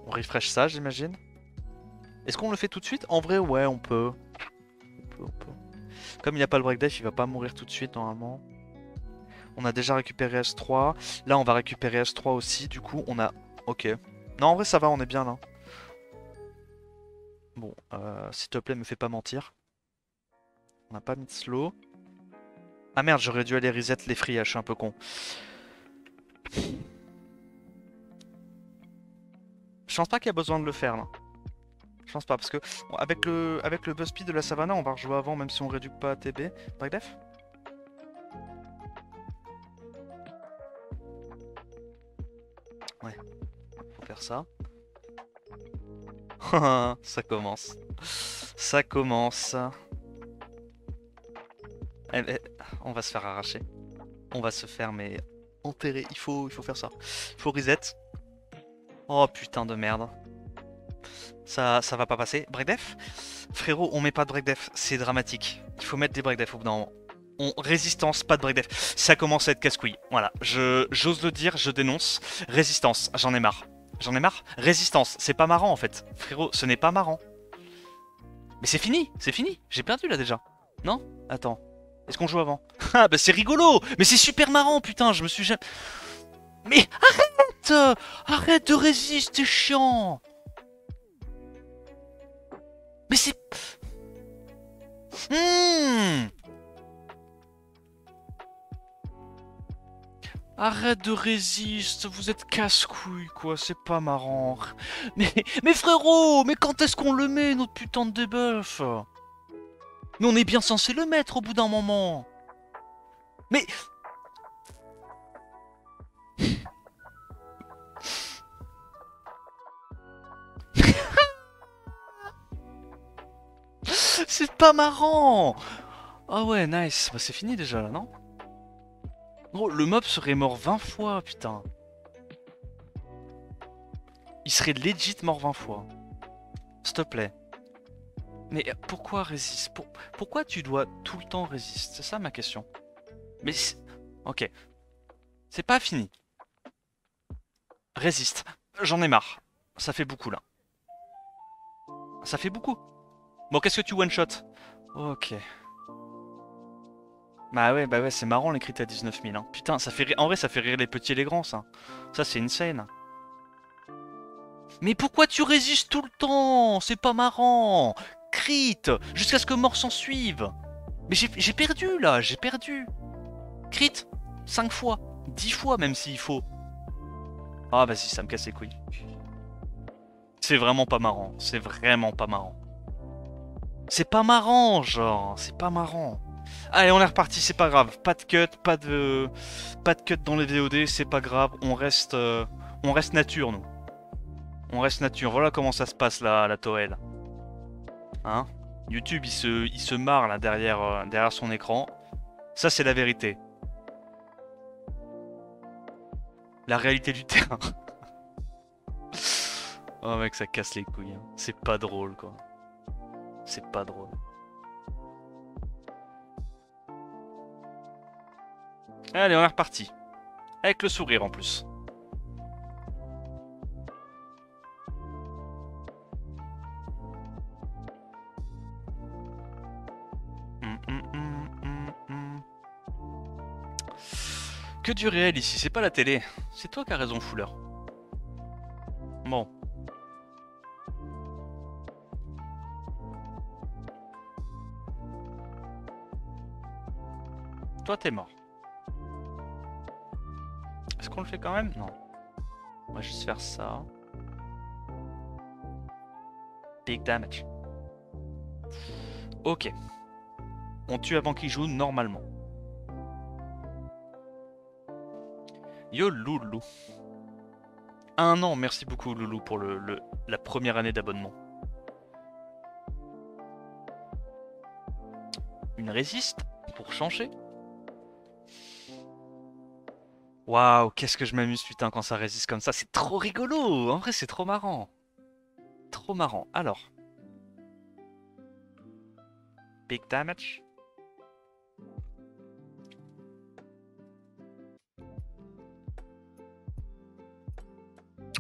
On refresh ça, j'imagine. Est-ce qu'on le fait tout de suite? En vrai, ouais, on peut. On peut. Comme il n'y a pas le break def, il va pas mourir tout de suite, normalement. On a déjà récupéré S3. Là, on va récupérer S3 aussi. Du coup, on a... Ok. Non, en vrai, ça va, on est bien, là. Bon, s'il te plaît, me fais pas mentir. On n'a pas mis de slow. Ah merde, j'aurais dû aller reset les free, je suis un peu con. Je pense pas qu'il y a besoin de le faire, là. Je pense pas, parce que bon, avec le buzz speed de la Savannah, on va rejouer avant, même si on réduit pas ATB. Break def? Ouais, faut faire ça. Ça commence. Ça commence. On va se faire arracher. On va se faire, mais enterrer. Il faut faire ça. Il faut reset. Oh putain de merde. Ça va pas passer. Break def? Frérot, on met pas de break def. C'est dramatique. Il faut mettre des break def au bout d'un moment. Résistance, pas de break def. Ça commence à être casse-couille. Voilà, j'ose le dire, je dénonce. Résistance, j'en ai marre. J'en ai marre. Résistance, c'est pas marrant en fait. Frérot, ce n'est pas marrant. Mais c'est fini, c'est fini. J'ai perdu là déjà. Non? Attends. Est-ce qu'on joue avant? Ah bah c'est rigolo. Mais c'est super marrant, putain, je me suis jamais... Mais arrête! Arrête de résister, c'est chiant. Mais c'est... Arrête de résister, vous êtes casse-couille quoi, c'est pas marrant. Mais frérot, mais quand est-ce qu'on le met, notre putain de debuff? Mais on est bien censé le mettre au bout d'un moment. Mais... C'est pas marrant. Ah ouais, nice. Bah c'est fini déjà là, non? Gros, le mob serait mort 20 fois, putain. Il serait legit mort 20 fois. S'il te plaît. Mais pourquoi résiste? Pourquoi tu dois tout le temps résister? C'est ça ma question. Mais... Ok. C'est pas fini. Résiste. J'en ai marre. Ça fait beaucoup là. Ça fait beaucoup. Bon, qu'est-ce que tu one-shot? Ok. Bah ouais, c'est marrant les crit à 19 000. Hein. Putain, ça fait en vrai, ça fait rire les petits et les grands, ça. Ça, c'est insane. Mais pourquoi tu résistes tout le temps? C'est pas marrant. Crit, jusqu'à ce que mort s'en suive. Mais j'ai perdu, là, j'ai perdu. Crit, 5 fois, 10 fois même s'il faut. Ah, vas-y, ça me casse les couilles. C'est vraiment pas marrant, c'est vraiment pas marrant. C'est pas marrant, genre, c'est pas marrant. Allez, on est reparti, c'est pas grave. Pas de cut, pas de cut dans les VOD, c'est pas grave. On reste nature, nous. On reste nature. Voilà comment ça se passe là, la Toel. Hein? YouTube, il se marre là derrière, derrière son écran. Ça, c'est la vérité. La réalité du terrain. Oh mec, ça casse les couilles. Hein. C'est pas drôle, quoi. C'est pas drôle. Allez, on est reparti. Avec le sourire en plus. Que du réel ici, c'est pas la télé. C'est toi qui as raison, Fouleur. Bon. Toi, t'es mort. Est-ce qu'on le fait quand même? Non. On va juste faire ça. Big damage. Ok. On tue avant qu'il joue normalement. Yo Loulou. 1 an, merci beaucoup Loulou pour la première année d'abonnement. Une résiste pour changer. Waouh, qu'est-ce que je m'amuse putain quand ça résiste comme ça. C'est trop rigolo. En vrai, c'est trop marrant. Trop marrant. Alors. Big damage.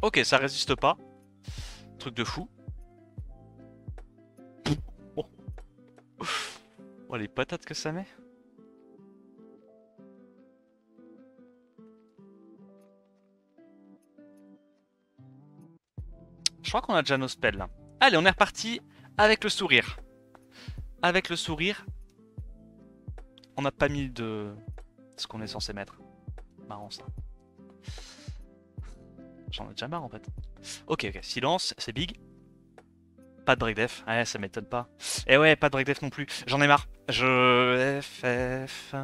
Ok, ça résiste pas. Truc de fou. Oh, les patates que ça met. Je crois qu'on a déjà nos spells là. Allez, on est reparti avec le sourire. Avec le sourire. On n'a pas mis de ce qu'on est censé mettre. Marrant ça. J'en ai déjà marre en fait. Ok, ok, silence, c'est big. Pas de breakdef, ouais, ça m'étonne pas. Et ouais, pas de breakdef non plus. J'en ai marre. FF.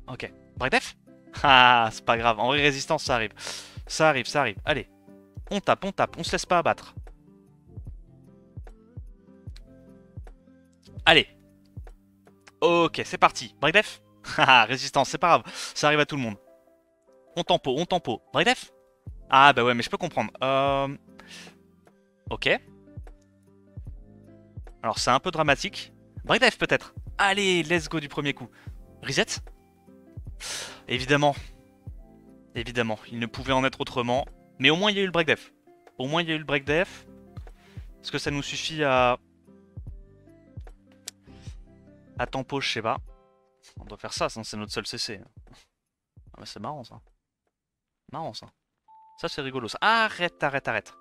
Ok. Breakdef. Ah, c'est pas grave. En vrai, résistance, ça arrive. Ça arrive, ça arrive. Allez. On tape, on se laisse pas abattre. Allez. Ok, c'est parti. Breakdef. Haha, résistance, c'est pas grave. Ça arrive à tout le monde. On tempo, on tempo. Breakdef. Ah bah ouais, mais je peux comprendre. Ok. Alors c'est un peu dramatique. Breakdef peut-être. Allez, let's go du premier coup. Reset. Évidemment. Évidemment, il ne pouvait en être autrement. Mais au moins il y a eu le breakdef. Au moins il y a eu le breakdef. Est-ce que ça nous suffit à tempo, je sais pas. On doit faire ça, sinon c'est notre seul CC. Ah bah c'est marrant ça. Marrant ça. Ça c'est rigolo ça. Arrête, arrête, arrête.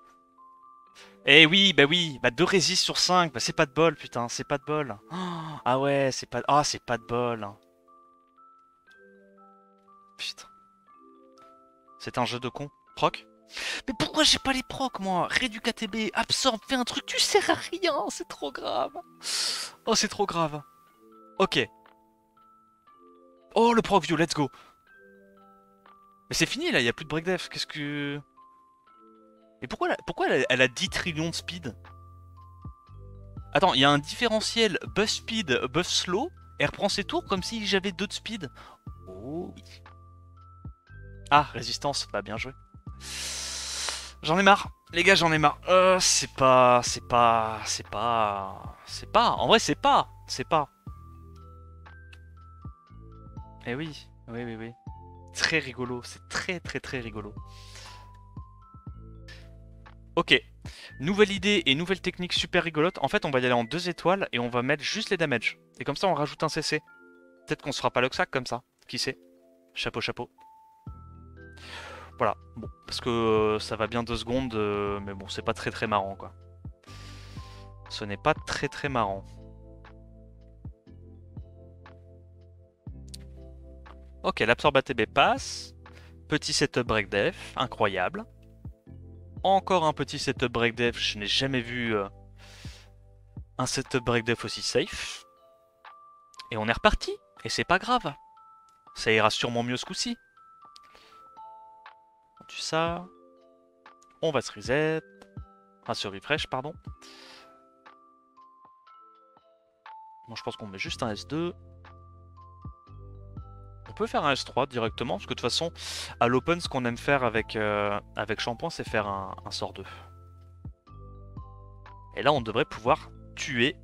Eh oui, bah 2 résist sur 5, bah c'est pas de bol putain, c'est pas de bol. Ah ouais, c'est pas... Ah c'est pas de bol. Putain. C'est un jeu de con. Proc. Mais pourquoi j'ai pas les procs moi? Réduc ATB, absorbe, fais un truc, tu sers à rien, c'est trop grave. Oh c'est trop grave. Ok. Oh le proc view, let's go. Mais c'est fini là, y a plus de breakdef, qu'est-ce que... Mais pourquoi elle a 10 trillions de speed? Attends, il y a un différentiel buff speed, buff slow, et elle reprend ses tours comme si j'avais 2 de speed. Oh oui. Ah, résistance, bah bien joué. J'en ai marre, les gars, j'en ai marre. C'est pas... En vrai, c'est pas. Eh oui. Très rigolo, c'est très rigolo. Ok, Nouvelle idée et nouvelle technique super rigolote. En fait, on va y aller en 2 étoiles et on va mettre juste les damages. Et comme ça, on rajoute un CC. Peut-être qu'on se fera pas le sac comme ça. Qui sait? Chapeau, chapeau. Voilà. Bon, parce que ça va bien 2 secondes, mais bon, c'est pas très marrant, quoi. Ce n'est pas très marrant. Ok, l'absorbe ATB passe. Petit setup break def, incroyable. Encore un petit setup break def, je n'ai jamais vu un setup break def aussi safe. Et on est reparti, et c'est pas grave. Ça ira sûrement mieux ce coup-ci. On tue ça. On va se reset. Enfin, se refresh, pardon. Bon, je pense qu'on met juste un S2. On peut faire un S3 directement, parce que de toute façon, à l'open, ce qu'on aime faire avec, avec Shampoing, c'est faire un sort 2. Et là, on devrait pouvoir tuer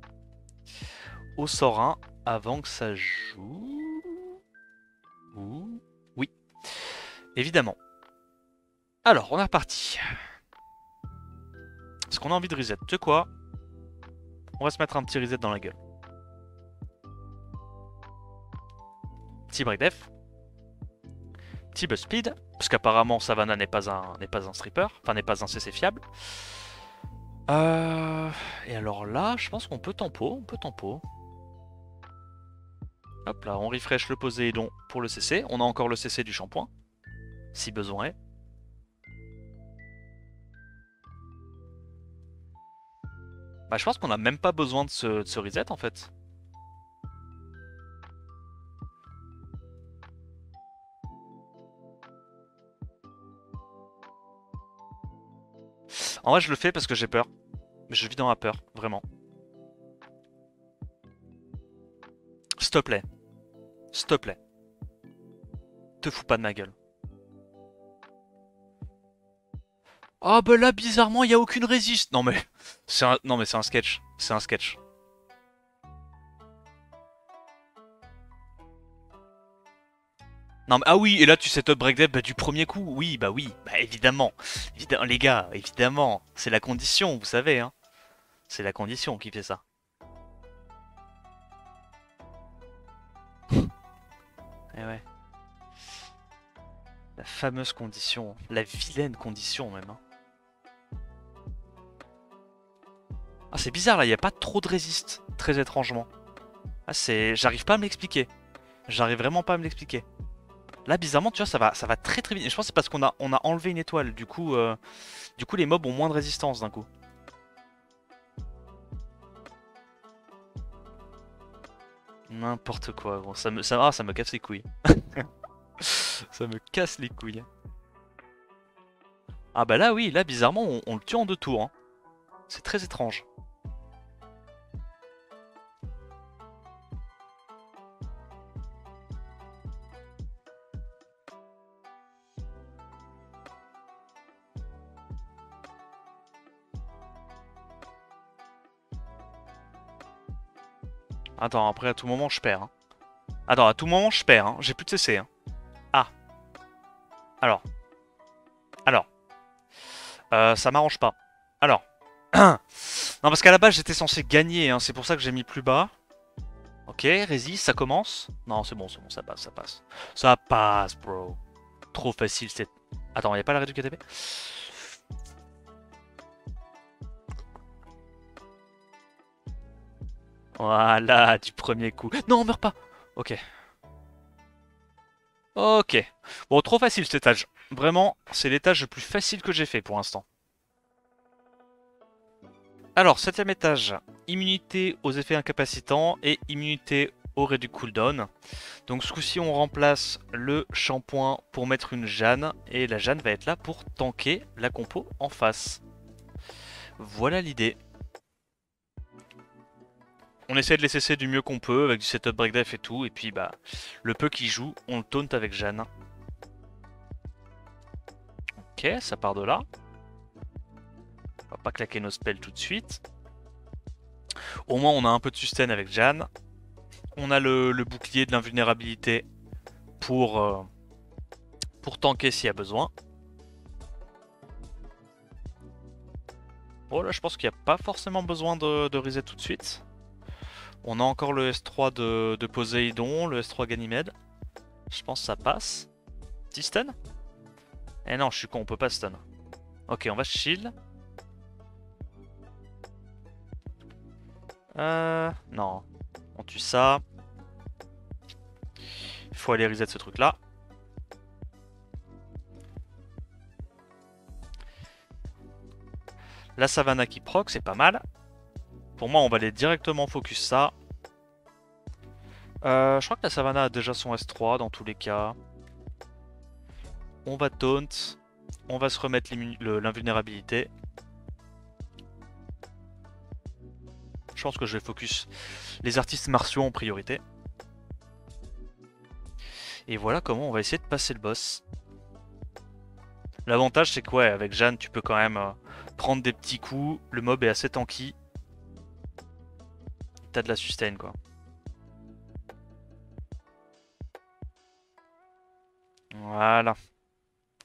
au sort 1 avant que ça joue. Ouh. Oui, évidemment. Alors, on est reparti. Est-ce qu'on a envie de reset? Tu sais quoi? On va se mettre un petit reset dans la gueule. Petit break def. Petit buzz speed. Parce qu'apparemment Savannah n'est pas un stripper. Enfin, n'est pas un CC fiable. Et alors là, je pense qu'on peut tempo. On peut tempo. Hop là, on refresh le Poséidon pour le CC. On a encore le CC du shampoing. Si besoin est. Bah, je pense qu'on a même pas besoin de ce reset en fait. En vrai, je le fais parce que j'ai peur. Je vis dans la peur, vraiment. S'il te plaît. S'il te plaît. Te fous pas de ma gueule. Ah bah là, bizarrement, il n'y a aucune résiste. Non mais... Non mais c'est un sketch. C'est un sketch. Non mais... Ah oui, et là tu setup break dev du premier coup. Oui, bah oui. Bah évidemment. Évidemment, les gars, évidemment. C'est la condition, vous savez, hein. C'est la condition qui fait ça. Eh ouais. La fameuse condition. La vilaine condition même, hein. Ah c'est bizarre là, il n'y a pas trop de résiste. Très étrangement. Ah c'est... J'arrive pas à me l'expliquer. J'arrive vraiment pas à me l'expliquer. Là bizarrement tu vois ça va très vite. Et je pense que c'est parce on a enlevé une étoile. Du coup les mobs ont moins de résistance d'un coup. N'importe quoi gros. Ça me casse les couilles. Ça me casse les couilles. Ah bah là oui, là bizarrement on le tue en 2 tours. Hein. C'est très étrange. Attends, après à tout moment je perds. Hein. Attends, à tout moment je perds. Hein. J'ai plus de CC. Hein. Ah. Alors. Alors. Ça m'arrange pas. Alors. Non parce qu'à la base j'étais censé gagner. Hein. C'est pour ça que j'ai mis plus bas. Ok, résiste, ça commence. Non, c'est bon, ça passe, ça passe. Ça passe, bro. Trop facile, c'est... Attends, y'a pas l'arrêt du KTP? Voilà, du premier coup. Non, on meurt pas. Ok. Ok. Bon, trop facile cet étage. Vraiment, c'est l'étage le plus facile que j'ai fait pour l'instant. Alors, 7ème étage. Immunité aux effets incapacitants et immunité au réduit cooldown. Donc ce coup-ci, on remplace le shampoing pour mettre une Jeanne. Et la Jeanne va être là pour tanker la compo en face. Voilà l'idée. On essaie de les cesser du mieux qu'on peut avec du setup break def et tout. Et puis bah, le peu qui joue, on le taunt avec Jeanne. Ok, ça part de là. On va pas claquer nos spells tout de suite. Au moins on a un peu de sustain avec Jeanne. On a le bouclier de l'invulnérabilité pour tanker s'il y a besoin. Oh là, je pense qu'il n'y a pas forcément besoin de reset tout de suite. On a encore le S3 de Poséidon, le S3 Ganymède. Je pense que ça passe. Petit stun? Eh non, je suis con, on peut pas stun. Ok, on va shield. Non. On tue ça. Il faut aller reset ce truc là. La Savannah qui proc, c'est pas mal. Pour moi, on va aller directement focus ça. Je crois que la Savannah a déjà son S3 dans tous les cas. On va taunt. On va se remettre l'invulnérabilité. Je pense que je vais focus les artistes martiaux en priorité. Et voilà comment on va essayer de passer le boss. L'avantage c'est que ouais, avec Jeanne tu peux quand même prendre des petits coups. Le mob est assez tanky. T'as de la sustain quoi. Voilà.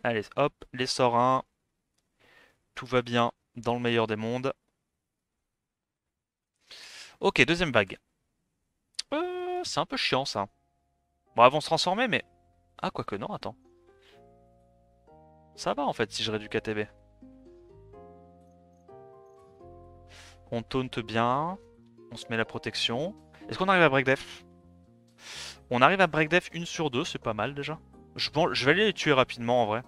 Allez, hop, les sorts 1. Tout va bien dans le meilleur des mondes. Ok, deuxième vague. C'est un peu chiant ça. Bon, elles vont se transformer, mais... Ah, quoique non, attends. Ça va en fait si je réduis KTB. On taunte bien. On se met la protection. Est-ce qu'on arrive à break def? On arrive à break def 1 sur 2, c'est pas mal déjà. Je vais aller les tuer rapidement en vrai.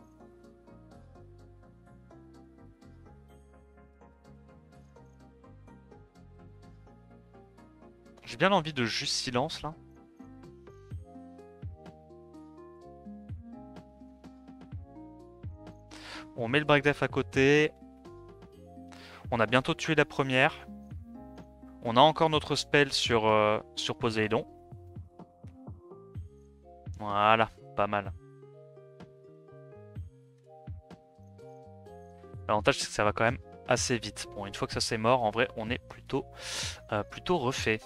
J'ai bien envie de juste silence là. On met le break def à côté. On a bientôt tué la première. On a encore notre spell sur Poséidon. Voilà, pas mal. L'avantage c'est que ça va quand même assez vite. Bon, une fois que ça c'est mort, en vrai, on est plutôt refait.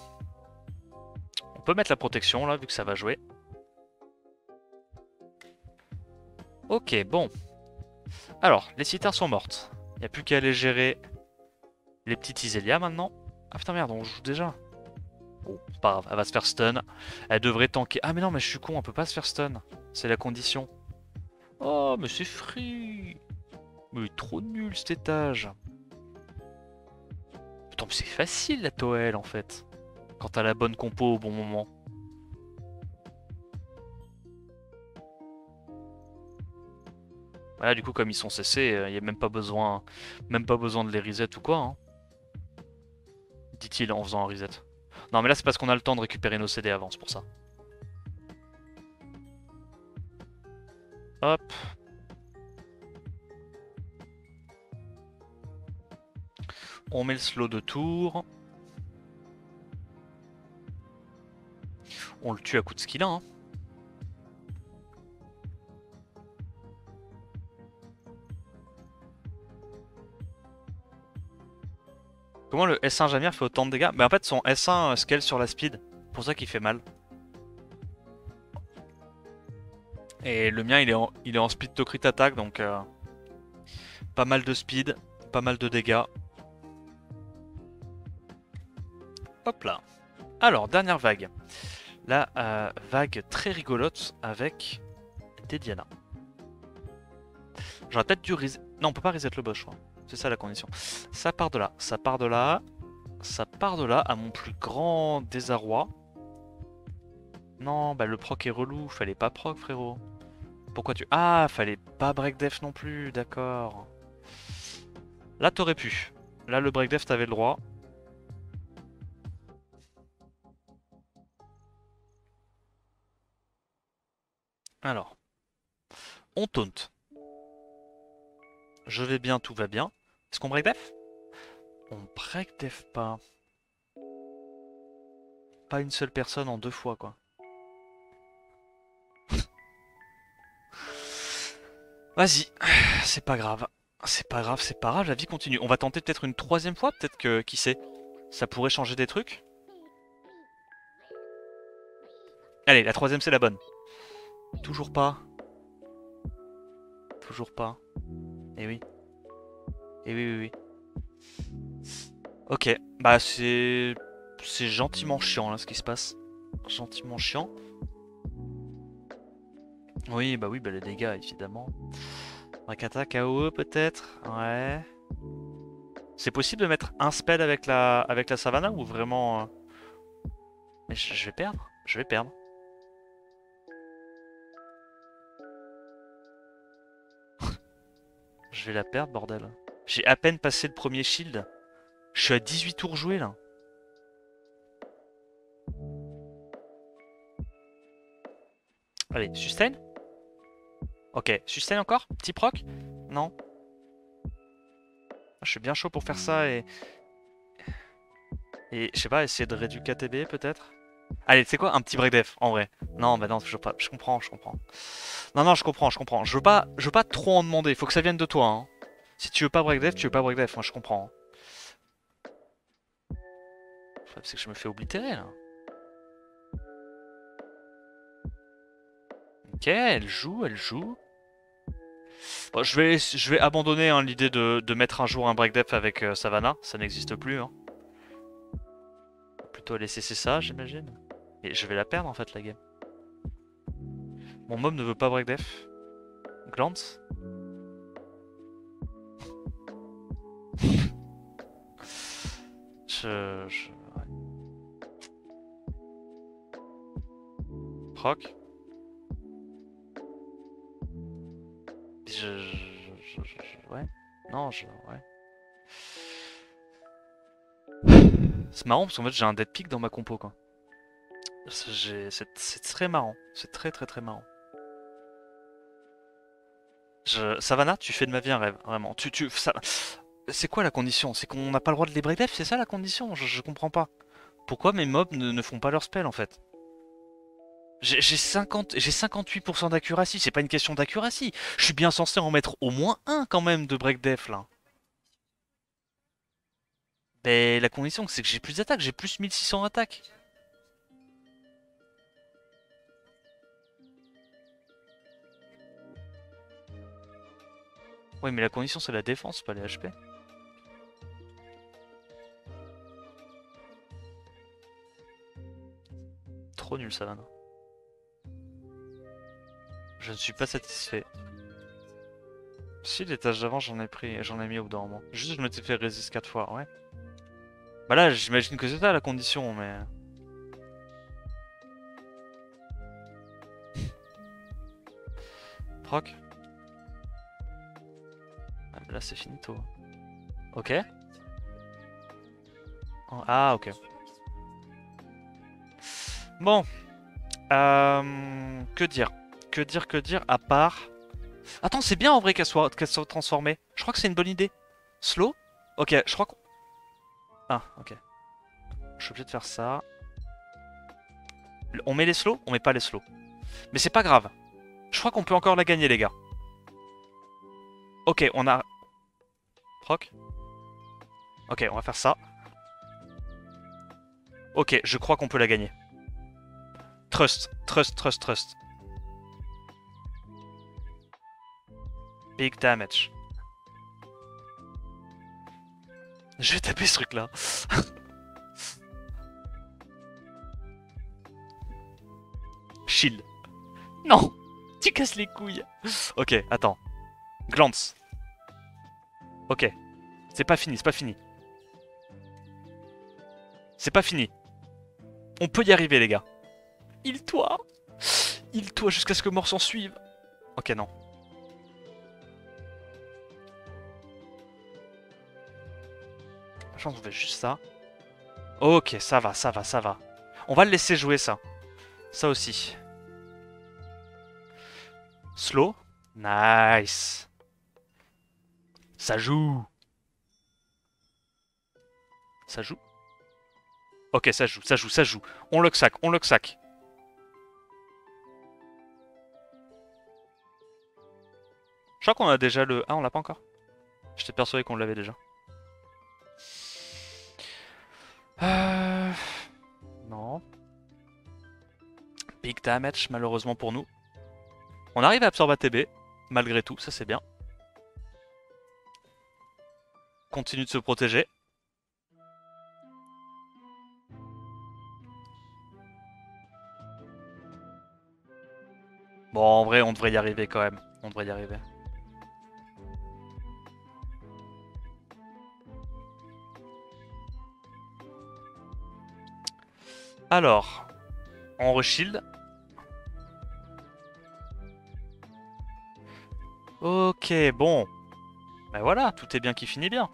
On peut mettre la protection là, vu que ça va jouer. Ok, bon. Alors, les cithères sont mortes. Il n'y a plus qu'à aller gérer les petites Isélia maintenant. Ah putain merde, on joue déjà. Bon, c'est pas grave, elle va se faire stun. Elle devrait tanker. Ah mais non, mais je suis con, elle peut pas se faire stun. C'est la condition. Oh, mais c'est free. Mais il est trop nul cet étage. Putain, mais c'est facile la Toel en fait. Quand t'as la bonne compo au bon moment. Voilà, du coup, comme ils sont CC, il n'y a même pas besoin de les reset ou quoi. Hein. Dit-il en faisant un reset. Non, mais là, c'est parce qu'on a le temps de récupérer nos CD avant, c'est pour ça. Hop. On met le slow de tour. On le tue à coup de skill 1. Hein. Comment le S1 Jamir fait autant de dégâts? Mais en fait, son S1 scale sur la speed. C'est pour ça qu'il fait mal. Et le mien, il est en speed to crit attack, donc pas mal de speed, pas mal de dégâts. Hop là. Alors, dernière vague. La vague très rigolote avec des Diana. J'aurais peut-être dû reset... Non, on peut pas reset le boss, je crois. C'est ça la condition. Ça part de là, ça part de là, ça part de là, à mon plus grand désarroi. Non, bah le proc est relou, fallait pas proc, frérot. Pourquoi tu... Ah, fallait pas break def non plus, d'accord. Là, t'aurais pu. Là, le break def, t'avais le droit. Alors, on taunt. Je vais bien, tout va bien. Est-ce qu'on break def? On break def pas. Pas une seule personne en 2 fois, quoi. Vas-y, c'est pas grave. C'est pas grave, c'est pas grave, la vie continue. On va tenter peut-être une 3e fois, peut-être que, qui sait, ça pourrait changer des trucs. Allez, la 3e c'est la bonne. Toujours pas. Toujours pas. Eh oui. Eh oui, oui, oui. Ok, bah c'est... C'est gentiment chiant là ce qui se passe. Gentiment chiant. Oui, bah les dégâts évidemment. Rakata, KO peut-être. Ouais. C'est possible de mettre un spell avec la Savannah ou vraiment... Mais je vais perdre. Je vais perdre. Je vais la perdre, bordel. J'ai à peine passé le premier shield. Je suis à 18 tours joués là. Allez, sustain. Ok, sustain encore? Petit proc? Non. Je suis bien chaud pour faire ça et... Et je sais pas, essayer de réduire KTB peut-être? Allez, tu sais quoi? Un petit break def, en vrai. Non, bah non, toujours pas. Je comprends, je comprends. Non, non, je comprends, je comprends. Je veux pas trop en demander. Faut que ça vienne de toi, hein. Si tu veux pas break def, tu veux pas break def. Moi, je comprends. Le problème, c'est que je me fais oblitérer, là. Ok, elle joue, elle joue. Bon, je vais abandonner hein, l'idée de mettre un jour un break def avec Savannah. Ça n'existe plus, hein. Plutôt laisser ça, j'imagine. Et je vais la perdre, en fait, la game. Mon mob ne veut pas break def. Glance. Ouais. Proc. Ouais. Non, ouais. C'est marrant parce qu'en fait j'ai un dead pick dans ma compo quoi. C'est très marrant. C'est très très très marrant. Savannah, tu fais de ma vie un rêve, vraiment. C'est quoi la condition? C'est qu'on n'a pas le droit de les break def, c'est ça la condition? Je comprends pas. Pourquoi mes mobs ne font pas leur spell en fait? J'ai 58% d'accuracy, c'est pas une question d'accuracy. Je suis bien censé en mettre au moins un quand même de break def là. Mais la condition c'est que j'ai plus d'attaques, j'ai plus 1600 attaques. Oui mais la condition c'est la défense, pas les HP. Trop nul ça, non. Je ne suis pas satisfait. Si, les tâches d'avant, j'en ai mis au bout d'un moment. Juste, je m'étais fait résist 4 fois, ouais. Bah là, j'imagine que c'est ça la condition, mais... Proc. Ah, mais là, c'est finito. Ok. Ah, ok. Bon. Que dire? Que dire, à part... Attends, c'est bien en vrai qu'elle soit transformée. Je crois que c'est une bonne idée. Slow? Ok, je crois qu'on... Ah, ok. Je suis obligé de faire ça. On met les slows? On met pas les slows. Mais c'est pas grave. Je crois qu'on peut encore la gagner, les gars. Ok, on a... Proc. Ok, on va faire ça. Ok, je crois qu'on peut la gagner. Trust, trust, trust, trust. Big damage. Je vais taper ce truc-là. Shield. Non. Tu casses les couilles. Ok, attends. Glance. Ok. C'est pas fini, c'est pas fini. C'est pas fini. On peut y arriver, les gars. Il-toi. Il-toi jusqu'à ce que mort s'en suive. Ok, non. La chance, on fait juste ça. Ok, ça va, ça va, ça va. On va le laisser jouer, ça. Ça aussi. Slow. Nice. Ça joue. Ça joue. Ok, ça joue, ça joue, ça joue. On lock sac, on lock sac. Je crois qu'on a déjà le... Ah, on l'a pas encore. J'étais persuadé qu'on l'avait déjà. Euh... Non. Big damage, malheureusement pour nous. On arrive à absorber ATB, malgré tout, ça c'est bien. continue de se protéger. Bon, en vrai, on devrait y arriver quand même. On devrait y arriver. Alors, on reshield. Ok, bon. Ben voilà, tout est bien qui finit bien.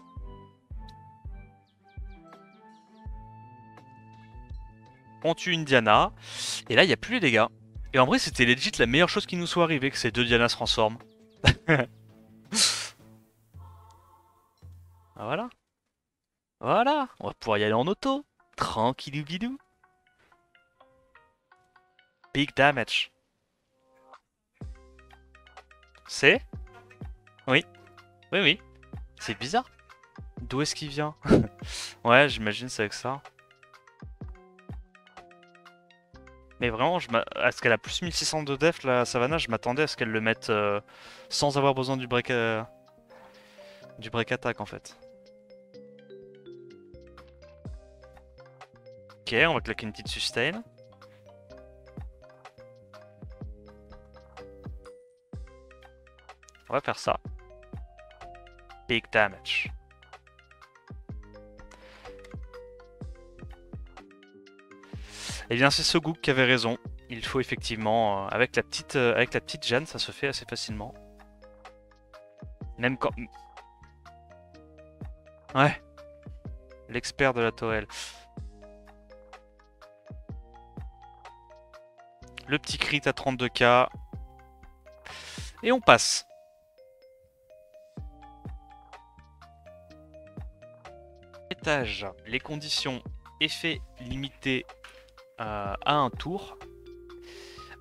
On tue une Diana. Et là, il n'y a plus les dégâts. Et en vrai, c'était legit la meilleure chose qui nous soit arrivée, que ces deux Diana se transforment. Voilà. Voilà. On va pouvoir y aller en auto. Tranquillou bidou. Big damage. C'est? Oui. Oui, oui. C'est bizarre. D'où est-ce qu'il vient? Ouais, j'imagine c'est avec ça. Mais vraiment, à ce qu'elle a plus 1600 de def, la Savannah, je m'attendais à ce qu'elle le mette sans avoir besoin du break attack en fait. Ok, on va claquer une petite sustain. On va faire ça. Big damage. Eh bien, c'est Soguk qui avait raison. Il faut effectivement, avec la petite Jeanne, ça se fait assez facilement. Même quand... Ouais. L'expert de la Toel. Le petit crit à 32k. Et on passe. Étage. Les conditions. Effet limité à un tour.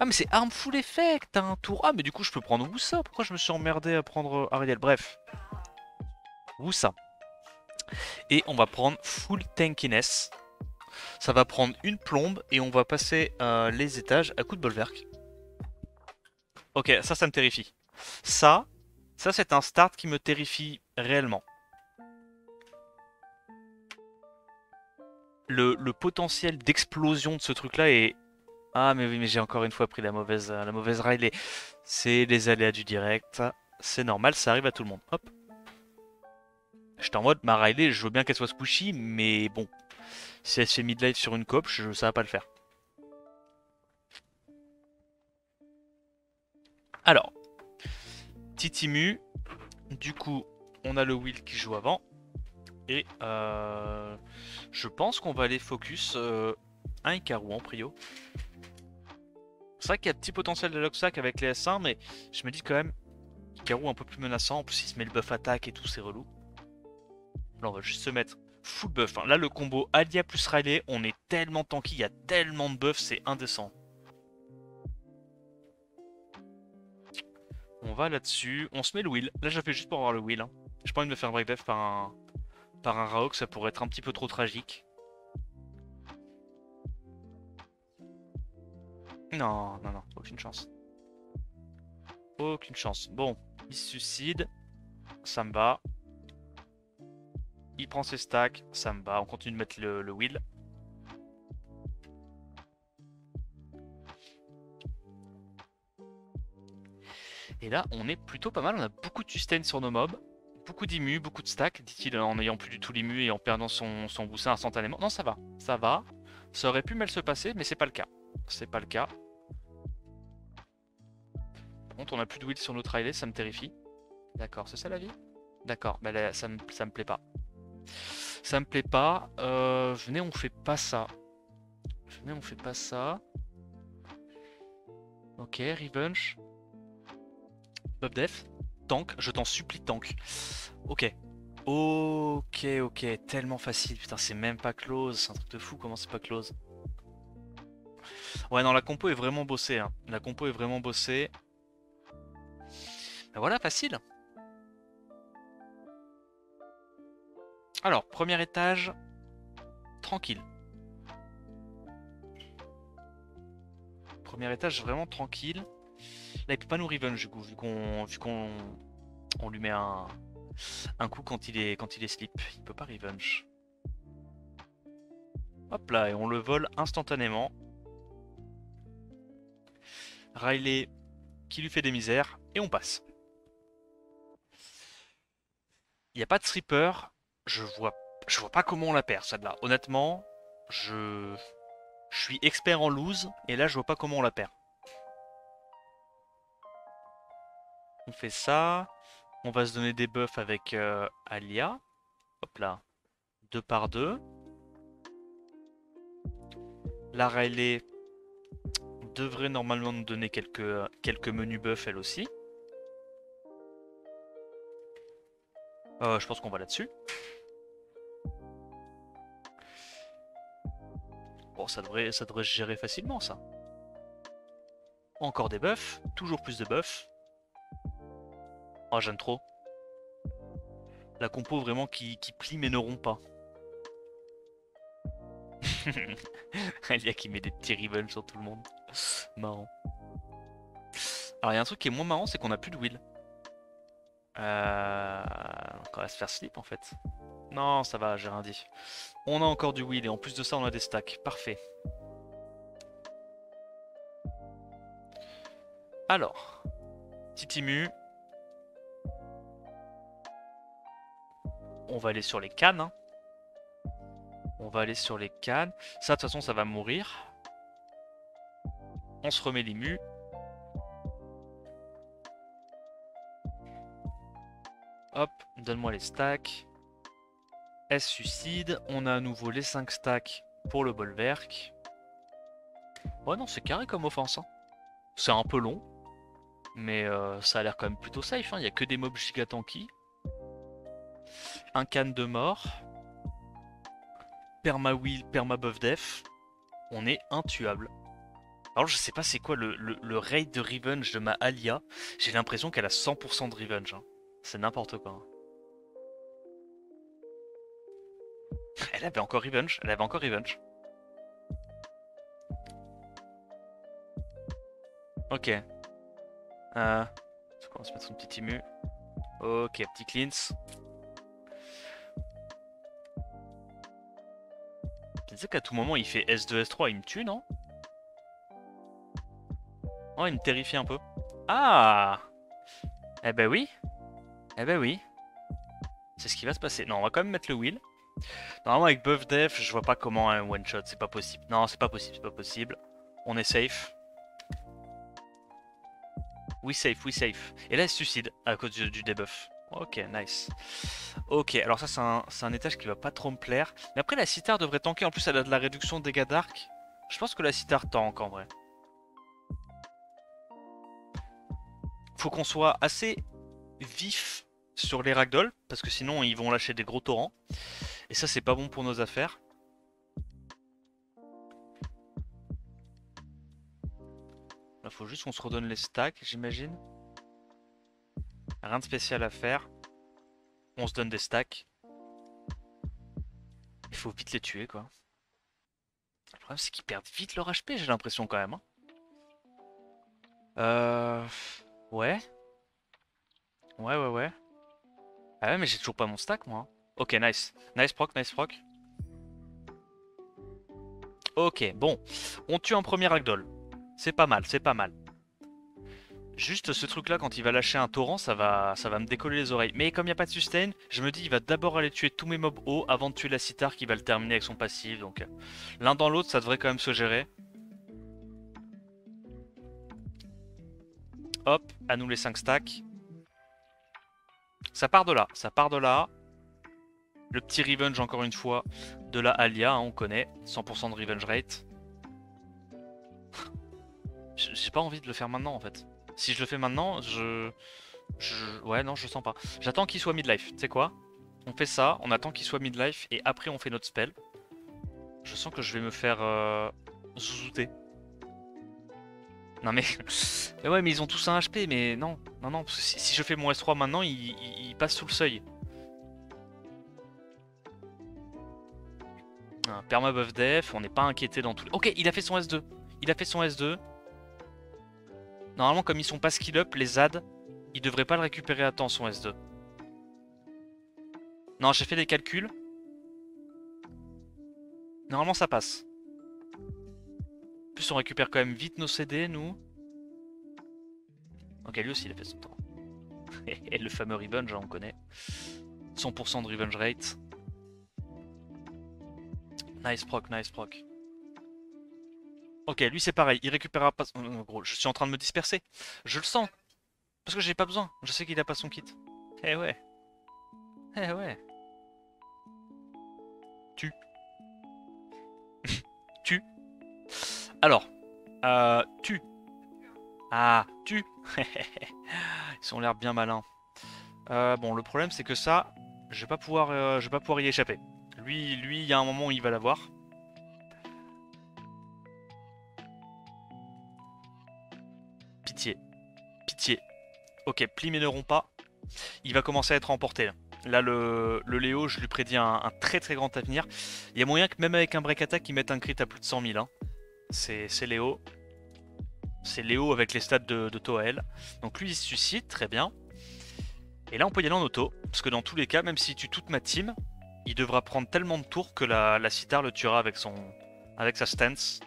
Ah mais c'est Harmful Effect à un tour. Ah mais du coup je peux prendre Wusa. Pourquoi je me suis emmerdé à prendre Ariel? Bref. Wusa. Et on va prendre Full Tankiness. Ça va prendre une plombe et on va passer les étages à coup de bolwerk. Ok, ça me terrifie. Ça c'est un start qui me terrifie réellement. Le potentiel d'explosion de ce truc-là est... Ah mais oui, mais j'ai encore une fois pris la mauvaise Riley. C'est les aléas du direct. C'est normal, ça arrive à tout le monde. Hop. J'étais en mode, ma Riley, je veux bien qu'elle soit squishy, mais bon. Si elle se fait midlife sur une cope, ça va pas le faire. Alors, Titimu. Du coup, on a le Will qui joue avant. Et je pense qu'on va aller focus un Ikaru en prio. C'est vrai qu'il y a petit potentiel de Locksack avec les S1, mais je me dis quand même Ikaru un peu plus menaçant. En plus, il se met le buff attaque et tout, c'est relou. Là, on va juste se mettre full buff. Là, le combo Alia plus Riley, on est tellement tanky, il y a tellement de buff, c'est indécent. On va là-dessus. On se met le Will. Là, j'ai fait juste pour avoir le Will. Hein. J'ai pas envie de me faire break def par un Raok, ça pourrait être un petit peu trop tragique. Non, non, non, aucune chance. Aucune chance. Bon, il se suicide. Ça me va. Il prend ses stacks. Ça me va. On continue de mettre le Will. Et là, on est plutôt pas mal. On a beaucoup de sustain sur nos mobs. Beaucoup d'immu, beaucoup de stacks, dit-il en n'ayant plus du tout l'immu et en perdant son boussin instantanément. Non, ça va. Ça va. Ça aurait pu mal se passer, mais c'est pas le cas. C'est pas le cas. Par contre, on a plus de Will sur notre Riley, ça me terrifie. D'accord, c'est ça la vie? D'accord, bah là, ça me plaît pas. Ça me plaît pas. Venez, on fait pas ça. Venez, on fait pas ça. Ok, Revenge. Bob Def. Tank, je t'en supplie, tank. Ok. Ok, ok, tellement facile. Putain, c'est même pas close. C'est un truc de fou, comment c'est pas close? Ouais, non, la compo est vraiment bossée. Hein. La compo est vraiment bossée. Ben voilà, facile. Alors, premier étage, tranquille. Premier étage, vraiment tranquille. Là, il peut pas nous revenge du coup, vu qu'on lui met un un coup quand il est slip. Il peut pas revenge. Hop là, et on le vole instantanément. Riley qui lui fait des misères, et on passe. Il n'y a pas de stripper. Je vois pas comment on la perd, celle-là. Honnêtement, je suis expert en lose, et là, je vois pas comment on la perd. On fait ça. On va se donner des buffs avec Alia. Hop là. 2 par 2. La Riley devrait normalement nous donner quelques menus buffs elle aussi. Je pense qu'on va là-dessus. Bon, ça devrait se gérer facilement, ça. Encore des buffs. Toujours plus de buffs. Oh, j'aime trop. La compo vraiment qui plie mais ne rompt pas. Alia qui met des petits revenge sur tout le monde. Marrant. Alors, il y a un truc qui est moins marrant, c'est qu'on a plus de will. Donc on va se faire slip en fait. Non, ça va, j'ai rien dit. On a encore du will et en plus de ça, on a des stacks. Parfait. Alors, Titimu. On va aller sur les cannes. Hein. On va aller sur les cannes. Ça, de toute façon, ça va mourir. On se remet les mus. Hop, donne-moi les stacks. S suicide. On a à nouveau les 5 stacks pour le bolwerk. Ouais, non, c'est carré comme offense. Hein. C'est un peu long. Mais ça a l'air quand même plutôt safe. Il n'y a que des mobs giga tanky. Un canne de mort. Perma will, perma buff def. On est intuable. Alors je sais pas c'est quoi le raid de revenge de ma Alia. J'ai l'impression qu'elle a 100% de revenge. Hein. C'est n'importe quoi. Hein. Elle avait encore revenge. Elle avait encore revenge. Ok. On va se mettre une petite immu. Ok, petit cleanse. Tu sais qu'à tout moment il fait S2, S3, il me tue, non? Oh, il me terrifie un peu. Ah! Eh ben oui. Eh ben oui. C'est ce qui va se passer. Non, on va quand même mettre le wheel. Normalement avec buff def, je vois pas comment un one shot, c'est pas possible. Non, c'est pas possible, c'est pas possible. On est safe. We safe, we safe. Et là, elle se suicide à cause du debuff. Ok, nice. Ok, alors ça, c'est un étage qui va pas trop me plaire. Mais après, la Citar devrait tanker. En plus, elle a de la réduction de dégâts d'arc. Je pense que la Citar tank en vrai. Faut qu'on soit assez vif sur les ragdoll. Parce que sinon, ils vont lâcher des gros torrents. Et ça, c'est pas bon pour nos affaires. Là, faut juste qu'on se redonne les stacks, j'imagine. Rien de spécial à faire. On se donne des stacks. Il faut vite les tuer, quoi. Le problème, c'est qu'ils perdent vite leur HP, j'ai l'impression, quand même. Hein. Ouais. Ouais. Ah ouais, mais j'ai toujours pas mon stack, moi. Ok, nice. Nice proc, nice proc. Ok, bon. On tue un premier ragdoll. C'est pas mal, c'est pas mal. Juste ce truc là quand il va lâcher un torrent ça va me décoller les oreilles. Mais comme il n'y a pas de sustain, je me dis il va d'abord aller tuer tous mes mobs hauts avant de tuer la Citar qui va le terminer avec son passif. Donc l'un dans l'autre ça devrait quand même se gérer. Hop, à nous les 5 stacks. Ça part de là, ça part de là. Le petit revenge encore une fois de la Alia, hein, on connaît. 100% de revenge rate. J'ai pas envie de le faire maintenant en fait. Si je le fais maintenant, ouais, non, je sens pas. J'attends qu'il soit midlife. Tu sais quoi? On fait ça, on attend qu'il soit midlife et après on fait notre spell. Je sens que je vais me faire zouzouter. Non mais... mais ouais, mais ils ont tous un HP, mais non. Non, parce que si je fais mon S3 maintenant, il passe sous le seuil. Perma buff def, on n'est pas inquiété dans tout... Ok, il a fait son S2. Il a fait son S2. Normalement, comme ils sont pas skill up, les ZAD, ils devraient pas le récupérer à temps son S2. Non, j'ai fait des calculs. Normalement, ça passe. En plus, on récupère quand même vite nos CD, nous. Ok, lui aussi, il a fait son temps. Et le fameux revenge, hein, on connaît. 100% de revenge rate. Nice proc, nice proc. Ok, lui c'est pareil, il récupérera pas... gros, je suis en train de me disperser. Je le sens. Parce que j'ai pas besoin. Je sais qu'il a pas son kit. Eh ouais. Eh ouais. Tu. Tu. Alors. Tu. Ah, tu. Ils ont l'air bien malins. Bon, le problème c'est que ça, je vais pas pouvoir y échapper. Lui, il y a un moment où il va l'avoir. Pitié. Pitié. Ok, pli mais ne rompt pas. Il va commencer à être emporté là. Là, le Léo, je lui prédis un très très grand avenir. Il y a moyen que même avec un break attack, il mette un crit à plus de 100 000. Hein. C'est Léo. C'est Léo avec les stats de Toel. Donc lui, il se suicide, très bien. Et là, on peut y aller en auto. Parce que dans tous les cas, même s'il tue toute ma team, il devra prendre tellement de tours que la Citar le tuera avec sa stance.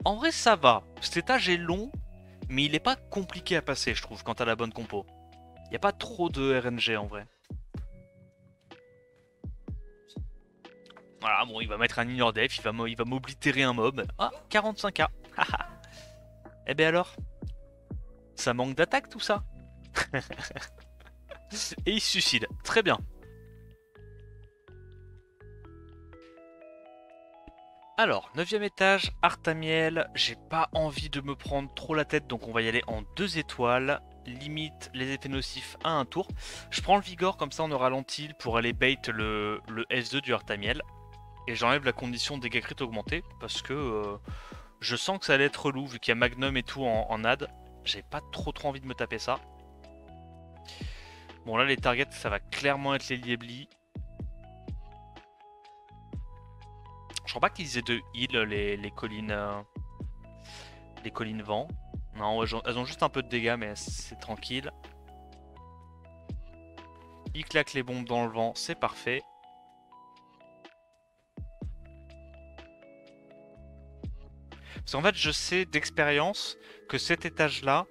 En vrai, ça va. Cet étage est long, mais il est pas compliqué à passer, je trouve, quand t'as la bonne compo. Il n'y a pas trop de RNG en vrai. Voilà, bon, il va mettre un inner def, il va m'oblitérer un mob. Ah, 45k. Eh ben alors, ça manque d'attaque tout ça. Et il se suicide. Très bien. Alors, 9ème étage, Artamiel. J'ai pas envie de me prendre trop la tête, donc on va y aller en 2 étoiles. Limite les effets nocifs à un tour. Je prends le Vigor, comme ça on aura l'antil pour aller bait le S2 du Artamiel. Et j'enlève la condition dégâts crit augmenté, parce que je sens que ça allait être relou, vu qu'il y a Magnum et tout en ad. J'ai pas trop envie de me taper ça. Bon là les targets, ça va clairement être les Liebli. Je crois pas qu'ils aient de heal les collines vent. Non, elles ont juste un peu de dégâts, mais c'est tranquille. Ils claquent les bombes dans le vent, c'est parfait. Parce qu'en fait, je sais d'expérience que cet étage-là,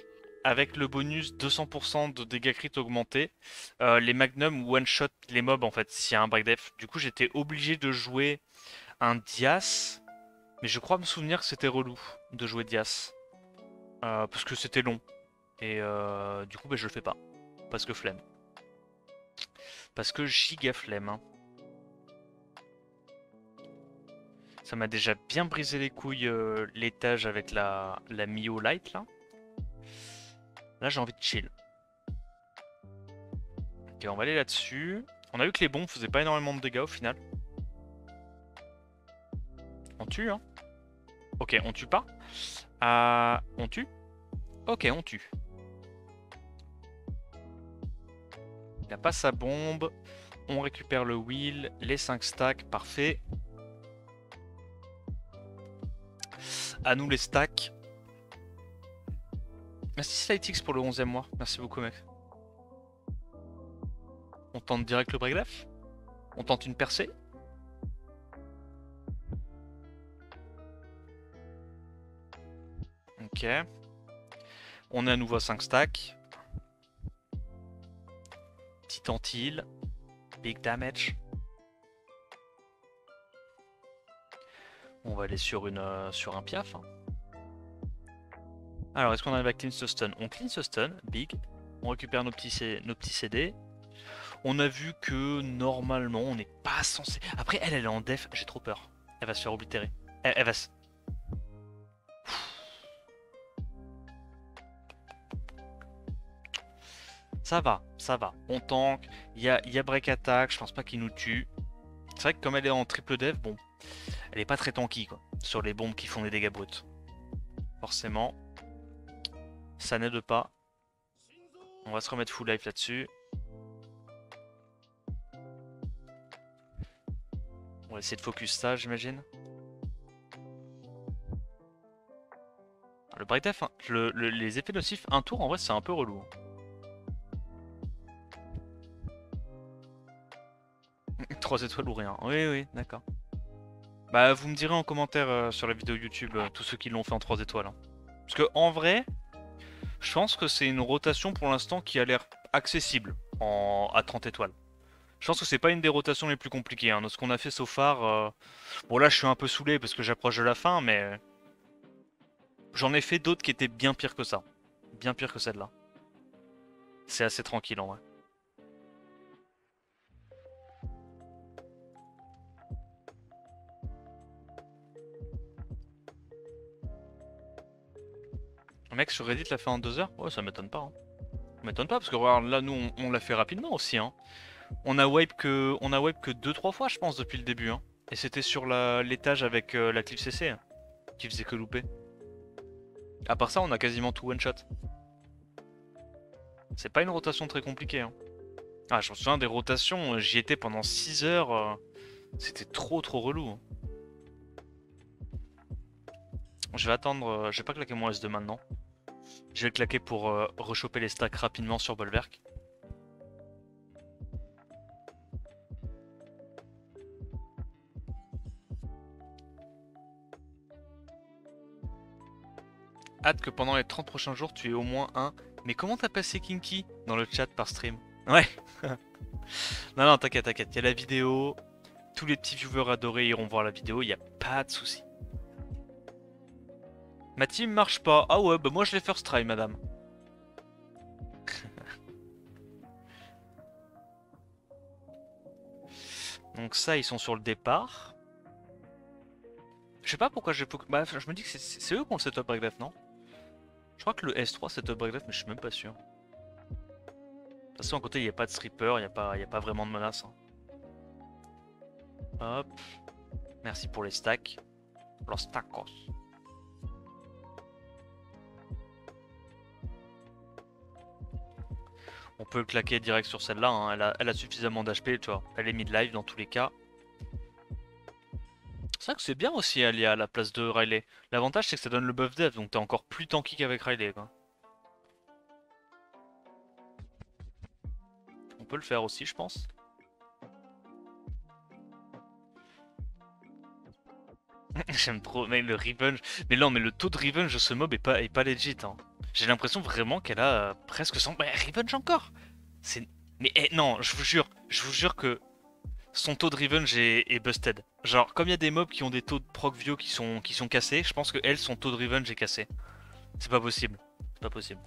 avec le bonus 200% de dégâts crit augmentés, les magnums one-shot les mobs en fait, s'il y a un break def. Du coup, j'étais obligé de jouer un Dias, mais je crois me souvenir que c'était relou de jouer Dias. Parce que c'était long. Et du coup, bah, je le fais pas. Parce que flemme. Parce que giga flemme. Hein. Ça m'a déjà bien brisé les couilles l'étage avec la Mio Light là. Là, j'ai envie de chill. Ok, on va aller là-dessus. On a vu que les bombes faisaient pas énormément de dégâts au final. On tue, hein. Ok, on tue pas. On tue. Ok, on tue. Il a pas sa bombe. On récupère le wheel, les 5 stacks, parfait. À nous les stacks. Merci Slytix pour le 11e mois. Merci beaucoup mec. On tente direct le break def. On tente une percée. Ok. On est à nouveau à 5 stacks. Petit anti-heal. Big damage. On va aller sur un piaf. Hein. Alors, est-ce qu'on arrive à clean ce stun? On clean ce stun, big. On récupère nos petits CD. On a vu que normalement, on n'est pas censé... Après, elle est en def. J'ai trop peur. Elle va se faire oblitérer. Elle va se... Ça va, ça va. On tank. Il y a break attack. Je pense pas qu'il nous tue. C'est vrai que comme elle est en triple def, bon, elle est pas très tanky quoi. Sur les bombes qui font des dégâts bruts. Forcément. Ça n'aide pas. On va se remettre full life là-dessus. On va essayer de focus ça, j'imagine. Le break def, hein, les effets nocifs, un tour en vrai c'est un peu relou. 3 étoiles ou rien. Oui, oui, d'accord. Bah, vous me direz en commentaire sur la vidéo YouTube tous ceux qui l'ont fait en 3 étoiles, hein. Parce que en vrai, je pense que c'est une rotation pour l'instant qui a l'air accessible à 30 étoiles. Je pense que c'est pas une des rotations les plus compliquées, hein, de ce qu'on a fait so far. Bon là je suis un peu saoulé parce que j'approche de la fin, mais j'en ai fait d'autres qui étaient bien pires que ça. Bien pire que celle-là. C'est assez tranquille en vrai. Un mec sur Reddit l'a fait en 2 heures? Ouais, ça m'étonne pas, hein. Ça m'étonne pas parce que regarde, là nous on l'a fait rapidement aussi, hein. On a wipe que 2-3 fois je pense depuis le début, hein. Et c'était sur l'étage avec la cliff CC, hein, qui faisait que louper. À part ça on a quasiment tout one shot. C'est pas une rotation très compliquée, hein. Ah, je me souviens des rotations, j'y étais pendant 6 heures. C'était trop relou, hein. Je vais attendre, je vais pas claquer mon S2 maintenant. Je vais le claquer pour rechoper les stacks rapidement sur Bolwerk. Hâte que pendant les 30 prochains jours tu aies au moins un. Mais comment t'as passé Kinky dans le chat par stream? Ouais. Non, non, t'inquiète, t'inquiète. Il y a la vidéo. Tous les petits viewers adorés iront voir la vidéo. Il n'y a pas de souci. Ma team marche pas. Ah ouais, bah moi je l'ai first try, madame. Donc ça, ils sont sur le départ. Je sais pas pourquoi j'ai... Bah, je me dis que c'est eux qui ont le setup breakdef, non? Je crois que le S3 setup breakdef, mais je suis même pas sûr. De toute façon, à côté, il n'y a pas de stripper, il n'y a pas vraiment de menace, hein. Hop. Merci pour les stacks. Los tacos. On peut le claquer direct sur celle-là, hein. Elle a suffisamment d'HP, tu vois. Elle est mid-live dans tous les cas. C'est vrai que c'est bien aussi allié à la place de Riley. L'avantage c'est que ça donne le buff dev, donc t'es encore plus tanky qu'avec Riley, quoi. On peut le faire aussi, je pense. J'aime trop, mais le revenge. Mais non, mais le taux de revenge de ce mob est pas legit, hein. J'ai l'impression vraiment qu'elle a presque 100. Mais revenge encore. C'est. Mais non, je vous jure que son taux de revenge est busted. Genre, comme il y a des mobs qui ont des taux de proc vio qui sont cassés, je pense que elle, son taux de revenge est cassé. C'est pas possible. C'est pas possible.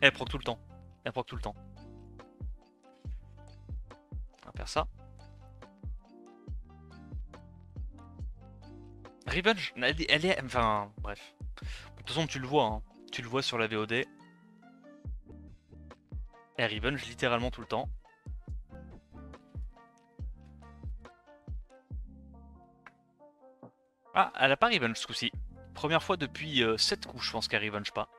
Elle proc tout le temps. Elle proc tout le temps. On va faire ça. Revenge, elle est. Enfin, bref. De toute façon, tu le vois, hein. Tu le vois sur la VOD. Elle revenge littéralement tout le temps. Ah, elle a pas revenge ce coup-ci. Première fois depuis 7 coups, je pense qu'elle revenge pas.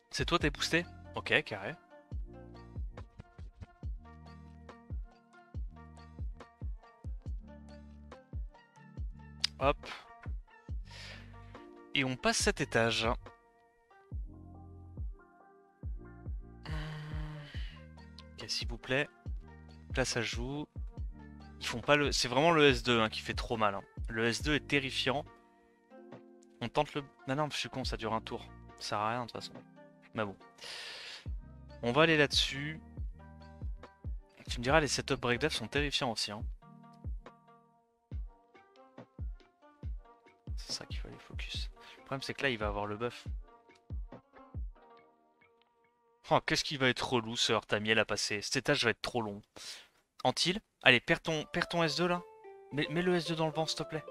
C'est toi, t'es boosté? Ok, carré. Hop. Et on passe cet étage. Ok, s'il vous plaît. Là, ça joue. Ils font pas le... C'est vraiment le S2 hein, qui fait trop mal, hein. Le S2 est terrifiant. On tente le... Non, non, je suis con, ça dure un tour. Ça sert à rien de toute façon. Mais bon. On va aller là-dessus. Tu me diras, les setup breakdef sont terrifiants aussi, hein. C'est ça qu'il fallait focus. Le problème, c'est que là, il va avoir le buff. Oh, qu'est-ce qui va être relou ce Hurtamiel à passer. Cet étage va être trop long. Antil, allez, perds ton S2 là. Mets le S2 dans le vent, s'il te plaît.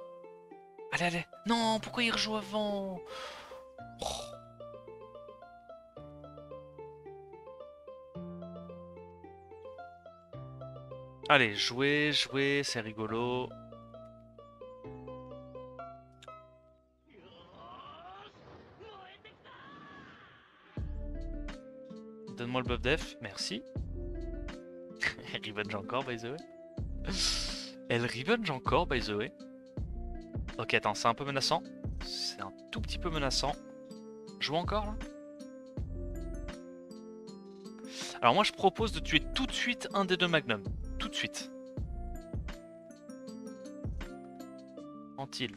Allez, allez. Non, pourquoi il rejoue avant? Oh. Allez, jouer, c'est rigolo. Donne-moi le buff def, merci. Revenge encore, by the way. Elle revenge encore, by the way. Ok, attends, c'est un peu menaçant. C'est un tout petit peu menaçant. Joue encore, là. Alors moi je propose de tuer tout de suite un des deux magnums. Tout de suite. Antil.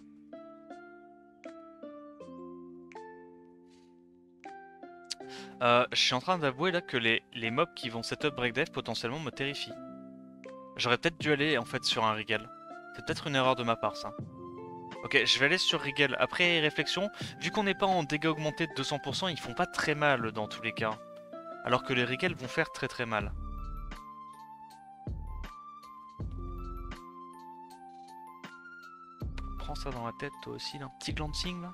Je suis en train d'avouer là que les mobs qui vont setup breakdev potentiellement me terrifient. J'aurais peut-être dû aller en fait sur un Regal. C'est peut-être une erreur de ma part ça. Ok, je vais aller sur Regal. Après réflexion, vu qu'on n'est pas en dégâts augmentés de 200%, ils font pas très mal dans tous les cas. Alors que les Regal vont faire très très mal. Prends ça dans la tête toi aussi, là. Un petit glancing là.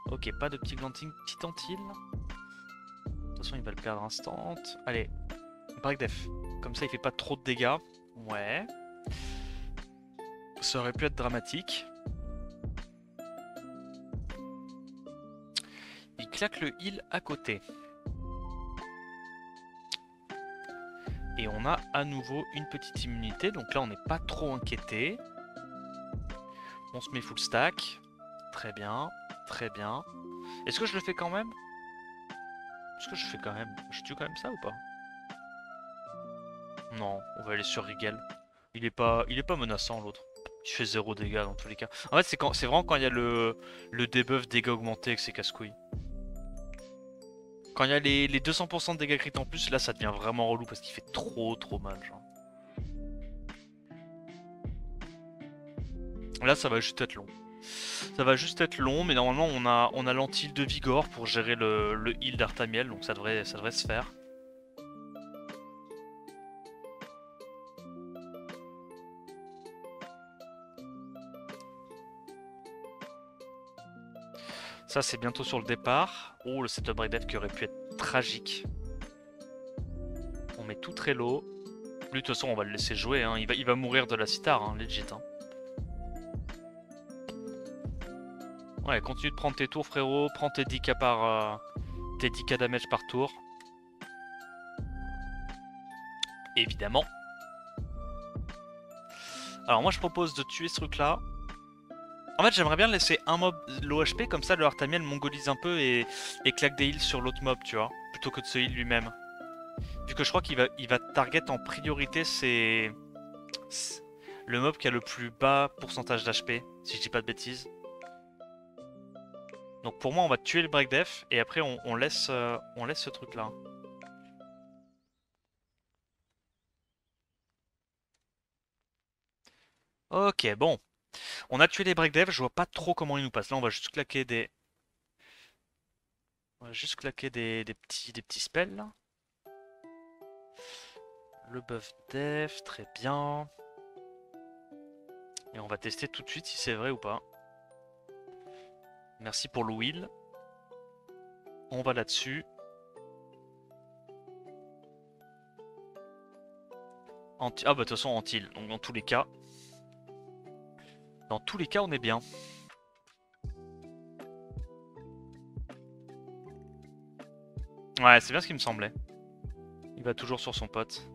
Ok, pas de petit glancing, petit antil. De toute façon, il va le perdre instant. Allez, break def. Comme ça, il fait pas trop de dégâts. Ouais. Ça aurait pu être dramatique. Il claque le heal à côté. Et on a à nouveau une petite immunité. Donc là, on n'est pas trop inquiété. On se met full stack. Très bien. Très bien. Est-ce que je le fais quand même? Est-ce que je fais quand même? Je tue quand même ça ou pas? Non, on va aller sur Regal. Il est pas menaçant l'autre. Il fait 0 dégâts dans tous les cas. En fait, c'est vraiment quand il y a le debuff dégâts augmentés que c'est casse-couille. Quand il y a les 200% de dégâts crit en plus, là ça devient vraiment relou parce qu'il fait trop mal. Genre. Là ça va juste être long. Ça va juste être long, mais normalement on a l'anti-heal de Vigor pour gérer le heal d'Artamiel, donc ça devrait se faire. Ça c'est bientôt sur le départ. Oh, le setup breakdev qui aurait pu être tragique. On met tout très low. Lui de toute façon on va le laisser jouer, hein. Il va mourir de la sitar, hein, legit. Hein. Ouais, continue de prendre tes tours frérot, prends tes 10k tes 10k damage par tour. Évidemment. Alors moi je propose de tuer ce truc là. En fait j'aimerais bien laisser un mob low HP, comme ça le Artamiel mongolise un peu et claque des heals sur l'autre mob, tu vois. Plutôt que de se heal lui-même. Vu que je crois qu'il va target en priorité c'est le mob qui a le plus bas pourcentage d'HP, si je dis pas de bêtises. Donc pour moi on va tuer le break def et après on laisse ce truc là. Ok, bon. On a tué les break dev, je vois pas trop comment ils nous passent. Là, on va juste claquer des... On va juste claquer des petits spells, là. Le buff def, très bien. Et on va tester tout de suite si c'est vrai ou pas. Merci pour le wheel. On va là-dessus. Ah bah de toute façon, anti-heal. Donc dans tous les cas... Dans tous les cas, on est bien. Ouais, c'est bien ce qui me semblait. Il va toujours sur son pote.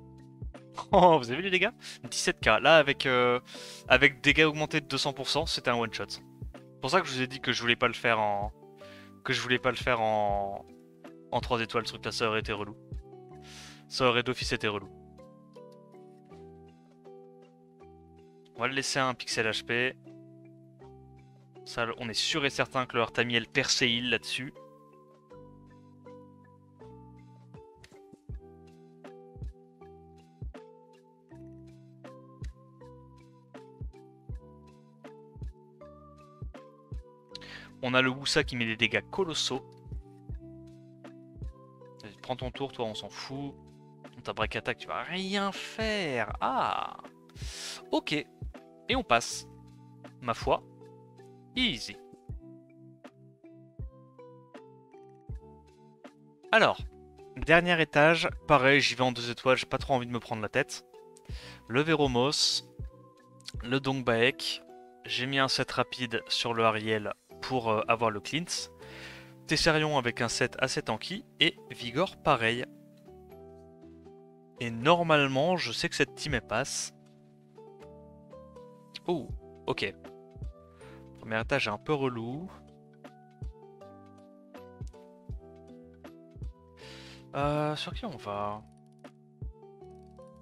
Oh, vous avez vu les dégâts? 17k. Là, avec dégâts augmentés de 200%, c'était un one-shot. C'est pour ça que je vous ai dit que je voulais pas le faire en... Que je voulais pas le faire en 3 étoiles, ce truc là, ça aurait été relou. Ça aurait d'office été relou. On va le laisser à un pixel HP. Ça, on est sûr et certain que le Artamiel perd ses heals là-dessus. On a le Wusa qui met des dégâts colossaux. Prends ton tour, toi, on s'en fout. Ta break attack, tu vas rien faire. Ah, ok. Et on passe. Ma foi, easy. Alors, dernier étage. Pareil, j'y vais en 2 étoiles. J'ai pas trop envie de me prendre la tête. Le Veromos. Le Dongbaek. J'ai mis un set rapide sur le Ariel pour avoir le cleanse. Tesserion avec un set assez tanky. Et Vigor pareil. Et normalement, je sais que cette team elle passe. Oh, ok. Premier étage est un peu relou. Sur qui on va?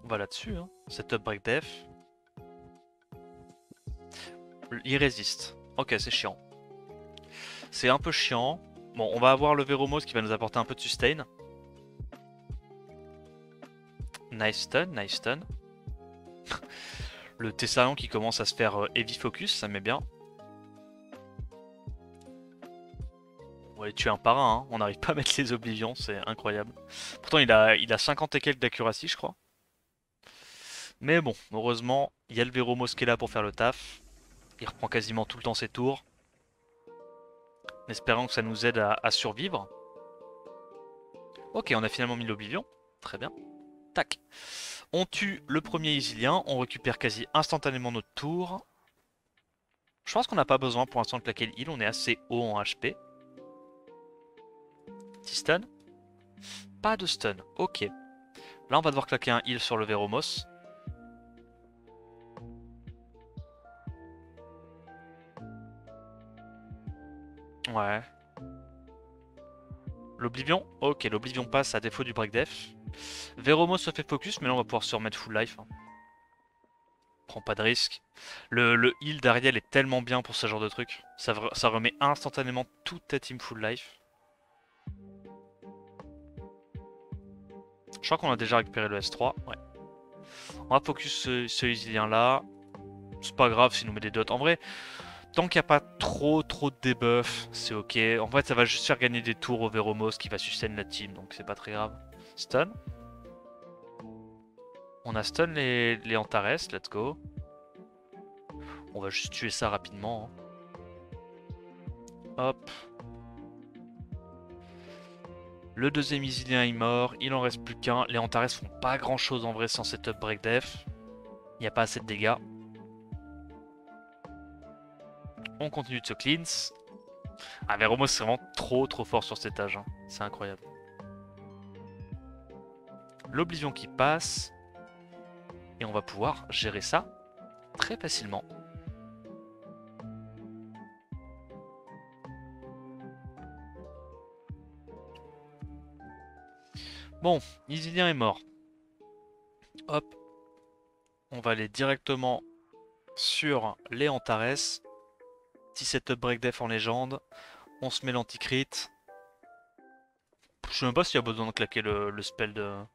On va là-dessus, hein. Setup break def. Il résiste. Ok, c'est chiant. C'est un peu chiant. Bon, on va avoir le Veromos qui va nous apporter un peu de sustain. Nice stun, nice stun. Le Thessalion qui commence à se faire heavy focus, ça met bien. On va les tuer un par un, hein. On n'arrive pas à mettre les oblivions, c'est incroyable. Pourtant il a 50 et quelques d'accuracy je crois. Mais bon, heureusement, il y a le Veromos qui est là pour faire le taf. Il reprend quasiment tout le temps ses tours. En espérant que ça nous aide à survivre. Ok, on a finalement mis l'oblivion. Très bien. Tac. On tue le premier Isilien, on récupère quasi instantanément notre tour. Je pense qu'on n'a pas besoin pour l'instant de claquer le heal, on est assez haut en HP. Petit stun. Pas de stun, ok. Là on va devoir claquer un heal sur le Veromos. Ouais. L'Oblivion? Ok, l'Oblivion passe à défaut du break def. Veromos se fait focus, mais là on va pouvoir se remettre full life. Hein. Prends pas de risque. Le heal d'Ariel est tellement bien pour ce genre de truc. Ça remet instantanément toute ta team full life. Je crois qu'on a déjà récupéré le S3. Ouais. On va focus ce Isilien là. C'est pas grave s'il nous met des dots. En vrai, tant qu'il n'y a pas trop de debuff, c'est ok. En fait, ça va juste faire gagner des tours au Veromos qui va sustain la team, donc c'est pas très grave. Stun. On a stun les Antares, let's go. On va juste tuer ça rapidement. Hein. Hop. Le deuxième Isilien est mort, il en reste plus qu'un. Les Antares font pas grand chose en vrai sans setup break def. Il n'y a pas assez de dégâts. On continue de se cleanse. Ah, Veromos c'est vraiment trop fort sur cet âge. Hein. C'est incroyable. L'Oblivion qui passe. Et on va pouvoir gérer ça très facilement. Bon, Isilien est mort. Hop. On va aller directement sur les Antares. Petit setup break def en légende. On se met l'anticrit. Je sais même pas s'il y a besoin de claquer le spell de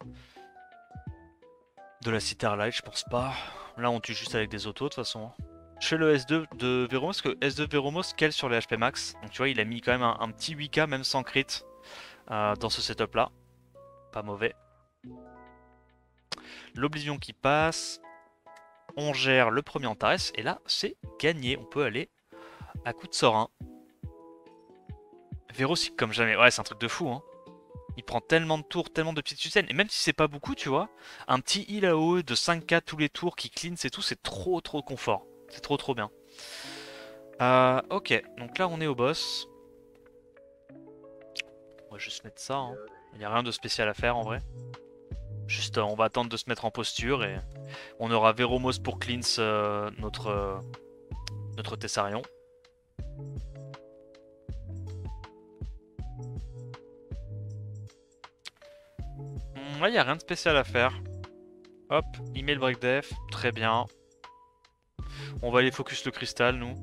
la Citar Light, je pense pas. Là on tue juste avec des autos de toute façon. Je fais le S2 de Veromos, parce que S2 Veromos scale sur les HP max. Donc tu vois, il a mis quand même un petit 8k, même sans crit, dans ce setup là. Pas mauvais. L'Oblivion qui passe. On gère le premier Antares, et là c'est gagné. On peut aller à coup de Sorin. Vérosic comme jamais. Ouais, c'est un truc de fou, hein. Il prend tellement de tours, tellement de petites sustain. Et même si c'est pas beaucoup, tu vois, un petit heal AOE de 5k tous les tours qui cleanse et tout, c'est trop confort. C'est trop bien. Ok, donc là on est au boss. On va juste mettre ça. Hein. Il n'y a rien de spécial à faire en vrai. Juste on va attendre de se mettre en posture et on aura Veromos pour cleanse notre Thessarion. Là il n'y a rien de spécial à faire. Hop, il met le break def, très bien. On va aller focus le cristal nous.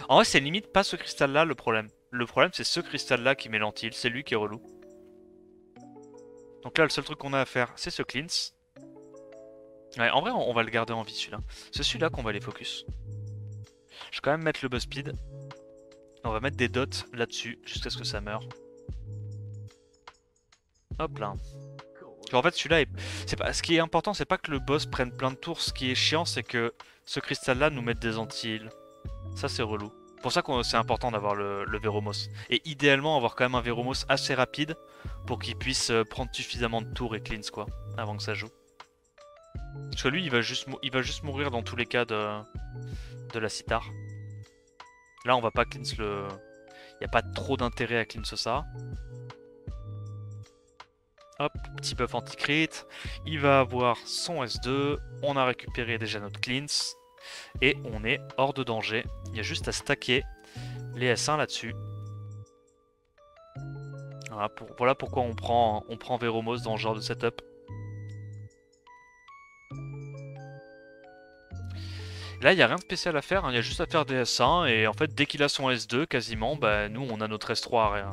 En vrai c'est limite pas ce cristal là le problème. Le problème c'est ce cristal là qui met l'antil, c'est lui qui est relou. Donc là le seul truc qu'on a à faire c'est ce cleanse. Ouais, en vrai on va le garder en vie celui-là. C'est celui-là qu'on va aller focus. Je vais quand même mettre le buzz speed. On va mettre des dots là-dessus jusqu'à ce que ça meure. Hop là. En fait celui-là est... pas... Ce qui est important c'est pas que le boss prenne plein de tours. Ce qui est chiant c'est que ce cristal là nous mette des anti-heals. Ça c'est relou. C'est pour ça que c'est important d'avoir le Veromos. Et idéalement avoir quand même un Veromos assez rapide pour qu'il puisse prendre suffisamment de tours et cleanse quoi, avant que ça joue. Parce que lui il va juste mourir dans tous les cas de la Citar. Là on va pas cleanse le... Il n'y a pas trop d'intérêt à cleanse ça. Hop, petit buff anti-crit. Il va avoir son S2. On a récupéré déjà notre cleanse. Et on est hors de danger. Il y a juste à stacker les S1 là-dessus. Voilà, voilà pourquoi on prend Veromos dans ce genre de setup. Là, il n'y a rien de spécial à faire, hein, il y a juste à faire des S1 et en fait, dès qu'il a son S2, quasiment, bah nous on a notre S3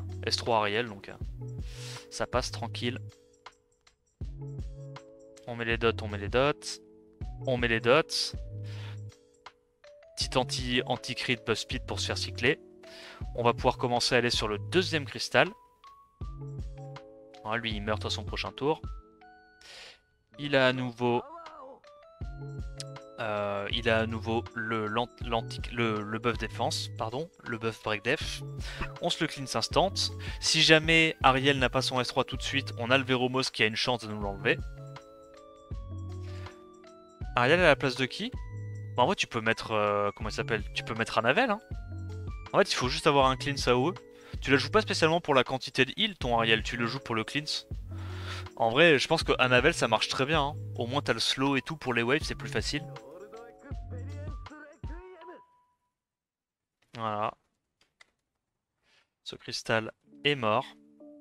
Ariel, donc ça passe tranquille. On met les dots, on met les dots, on met les dots. Petit anti-crit buff speed pour se faire cycler. On va pouvoir commencer à aller sur le deuxième cristal. Voilà, lui il meurt à son prochain tour. Il a à nouveau le buff défense, pardon, le buff break def. On se le cleanse instant. Si jamais Ariel n'a pas son S3 tout de suite, on a le Veromos qui a une chance de nous l'enlever. Ariel à la place de qui? Bah, en vrai tu peux mettre, comment il s'appelle? Tu peux mettre Anavel, hein. En fait il faut juste avoir un cleanse AOE. Tu la joues pas spécialement pour la quantité de heal ton Ariel, tu le joues pour le cleanse. En vrai je pense que Anavel ça marche très bien, hein. Au moins t'as le slow et tout pour les waves, c'est plus facile. Voilà. Ce cristal est mort.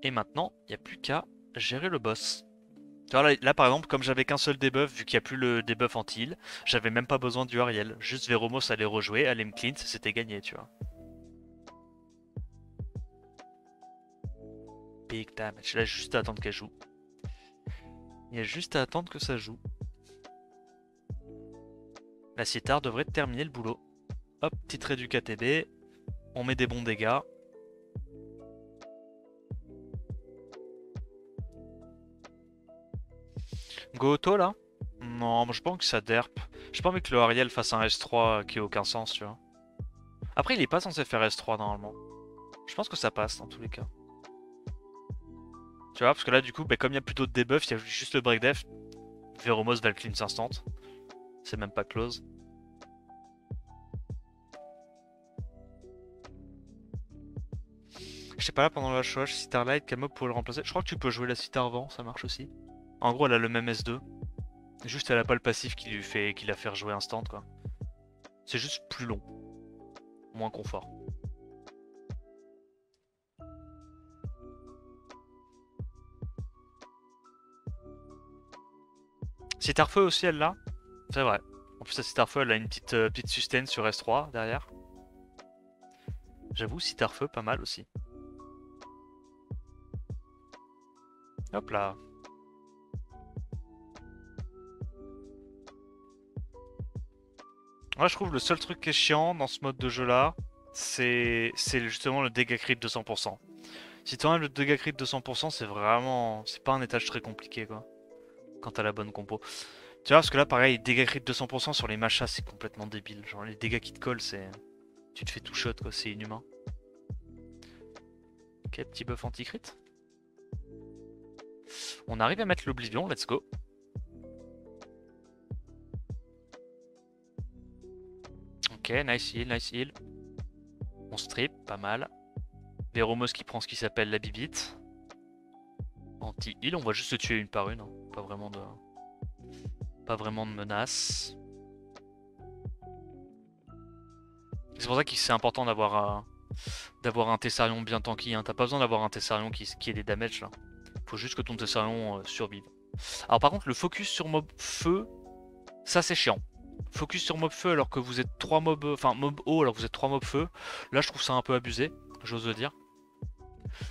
Et maintenant, il n'y a plus qu'à gérer le boss. Tu vois, là, par exemple, comme j'avais qu'un seul debuff, vu qu'il n'y a plus le debuff anti-heal, j'avais même pas besoin du Ariel. Juste Veromos allait rejouer, allait me cleanse, c'était gagné, tu vois. Big damage. Là, juste à attendre qu'elle joue. Il y a juste à attendre que ça joue. La Citar devrait terminer le boulot. Hop, petit trait du KTB. On met des bons dégâts. Go auto là? Non, je pense que ça derp. J'ai pas envie que le Ariel fasse un S3 qui ait aucun sens, tu vois. Après, il est pas censé faire S3 normalement. Je pense que ça passe dans tous les cas. Tu vois, parce que là, du coup, bah, comme il n'y a plus d'autres debuffs, il y a juste le break def. Veromos va le cleanse instant. C'est même pas close. Je sais pas là, pendant la HOH, Citarlight, quel mob pour le remplacer? Je crois que tu peux jouer la Citar avant, ça marche aussi. En gros, elle a le même S2. Juste, elle a pas le passif qui la fait rejouer instant, quoi. C'est juste plus long. Moins confort. Citarfeu aussi, elle l'a. C'est vrai. En plus, la Citarfeu, elle a une petite sustain sur S3 derrière. J'avoue, Citarfeu, pas mal aussi. Hop là. Moi, je trouve le seul truc qui est chiant dans ce mode de jeu là, c'est justement le dégâts crit de 100%. Si tu enlèves le dégâts crit de 100%, c'est vraiment. C'est pas un étage très compliqué quoi. Quand t'as la bonne compo. Tu vois, parce que là, pareil, dégâts crit de 200% sur les machas, c'est complètement débile. Genre, les dégâts qui te collent, c'est. Tu te fais tout shot quoi, c'est inhumain. Ok, petit buff anti-crit. On arrive à mettre l'Oblivion, let's go. Ok, nice heal, nice heal. On strip, pas mal. Veromos qui prend ce qui s'appelle la bibite. Anti-heal, on va juste se tuer une par une. Hein. Pas vraiment de menace. C'est pour ça que c'est important d'avoir un Tessarion bien tanky. Hein. T'as pas besoin d'avoir un Tessarion qui ait des damages là. Faut juste que ton Tessarion survive. Alors par contre, le focus sur mob feu, ça c'est chiant. Focus sur mob feu alors que vous êtes 3 mobs, enfin mob haut alors que vous êtes 3 mobs feu. Là je trouve ça un peu abusé, j'ose le dire.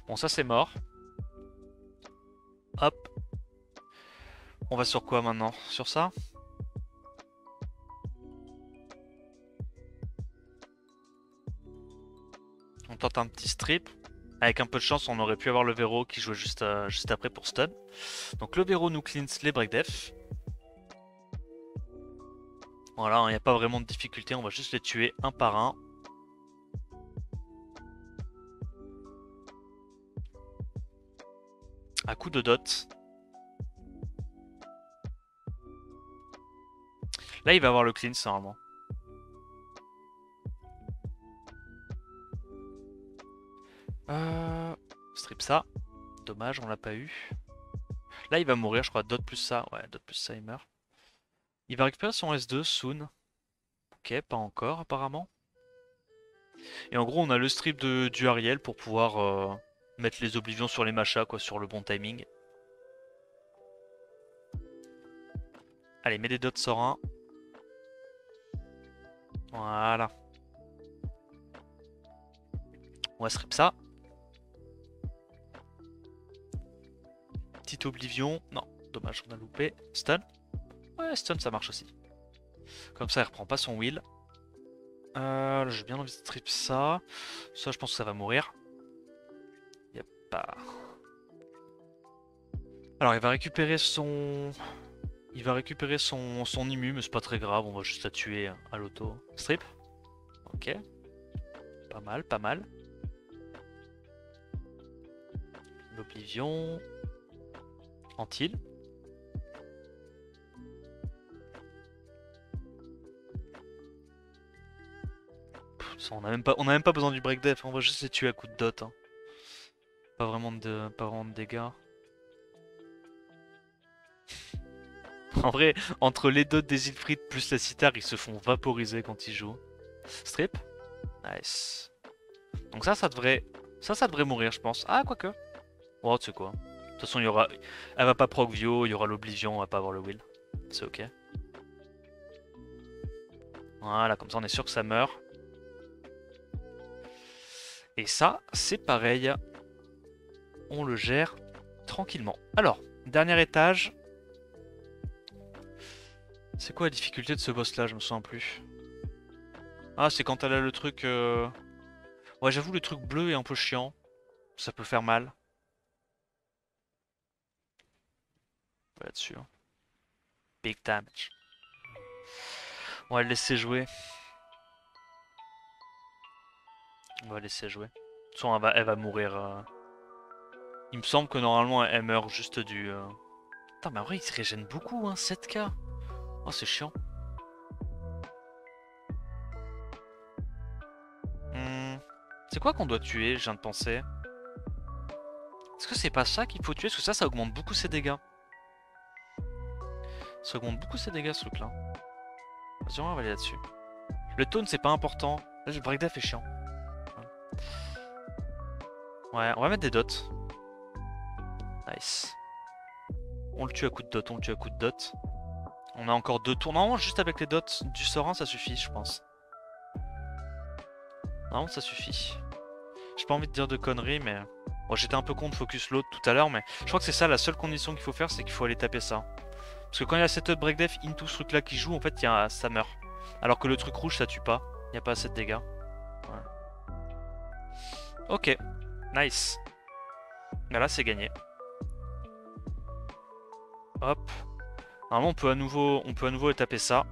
Bon ça c'est mort. Hop. On va sur quoi maintenant? Sur ça? On tente un petit strip. Avec un peu de chance, on aurait pu avoir le Vero qui jouait juste après pour stun. Donc le Vero nous cleanse les break def. Voilà, il n'y a pas vraiment de difficulté, on va juste les tuer un par un. À coup de dot. Là, il va avoir le cleanse normalement. Strip ça. Dommage, on l'a pas eu. Là, il va mourir, je crois. Dot plus ça. Ouais, dot plus ça, il meurt. Il va récupérer son S2 soon. Ok, pas encore apparemment. Et en gros, on a le strip du Ariel pour pouvoir mettre les oblivions sur les machas, quoi, sur le bon timing. Allez, mets des dots sur un. Voilà. On va strip ça. Petite Oblivion. Non, dommage, on a loupé. Stun. Ouais, stun, ça marche aussi. Comme ça, elle reprend pas son wheel. J'ai bien envie de strip ça. Ça, je pense que ça va mourir. Yep. Pas. Alors, il va récupérer son... Il va récupérer son immu, mais c'est pas très grave. On va juste la tuer à l'auto. Strip. Ok. Pas mal, pas mal. L'Oblivion. Antil. On a même pas besoin du break def, on va juste les tuer à coup de dot. Hein. Pas vraiment de dégâts. En vrai, entre les dots des Ilfried plus la Citar, ils se font vaporiser quand ils jouent. Strip. Nice. Donc ça devrait mourir, je pense. Ah, quoique. Oh, tu sais quoi. De toute façon, il y aura... Elle va pas proc Vio, il y aura l'Oblivion, on va pas avoir le will. C'est ok. Voilà, comme ça on est sûr que ça meurt. Et ça, c'est pareil. On le gère tranquillement. Alors, dernier étage. C'est quoi la difficulté de ce boss là? Je me souviens plus. Ah, c'est quand elle a le truc... Ouais, j'avoue, le truc bleu est un peu chiant. Ça peut faire mal. Là-dessus. Hein. Big damage. On va le laisser jouer. On va laisser jouer. De toute façon, elle va mourir. Il me semble que normalement, elle meurt juste du... Putain, mais en vrai, il se régène beaucoup, hein, 7K. Oh, c'est chiant. C'est quoi qu'on doit tuer, je viens de penser. Est-ce que c'est pas ça qu'il faut tuer? Parce que ça augmente beaucoup ses dégâts. Ça augmente beaucoup ses dégâts, ce truc-là. Vas-y, on va aller là-dessus. Le taunt, c'est pas important. Là, le break def est chiant. Ouais, on va mettre des dots. Nice. On le tue à coup de dot, on le tue à coup de dot. On a encore 2 tours. Normalement, juste avec les dots du Sorin, ça suffit, je pense. Normalement, ça suffit. J'ai pas envie de dire de conneries, mais... Bon, j'étais un peu con de focus l'autre tout à l'heure, mais je crois que c'est ça, la seule condition qu'il faut faire, c'est qu'il faut aller taper ça. Parce que quand il y a setup break def into ce truc-là qui joue, en fait, ça meurt. Alors que le truc rouge, ça tue pas. Il n'y a pas assez de dégâts. Ouais. Ok. Nice. Mais là, c'est gagné. Hop. Normalement, on peut à nouveau taper ça.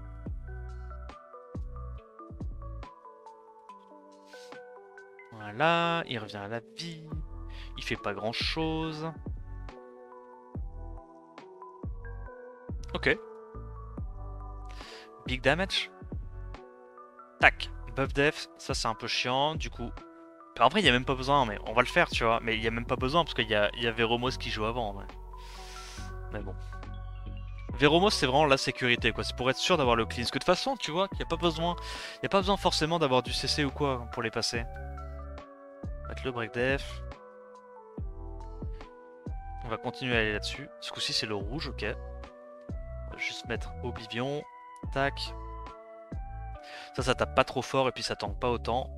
Voilà, il revient à la vie. Il fait pas grand chose. Ok. Big damage. Tac. Buff def, ça c'est un peu chiant. Du coup, en vrai, il n'y a même pas besoin, mais on va le faire, tu vois. Mais il n'y a même pas besoin parce qu'il y a Veromos qui joue avant. Ouais. Mais bon. Veromos, c'est vraiment la sécurité, quoi. C'est pour être sûr d'avoir le clean. Parce que de toute façon, tu vois, il n'y a pas besoin. Il n'y a pas besoin forcément d'avoir du CC ou quoi pour les passer. Mettre le break def. On va continuer à aller là-dessus. Ce coup-ci, c'est le rouge, ok. On va juste mettre Oblivion. Tac. Ça tape pas trop fort et puis ça tank pas autant.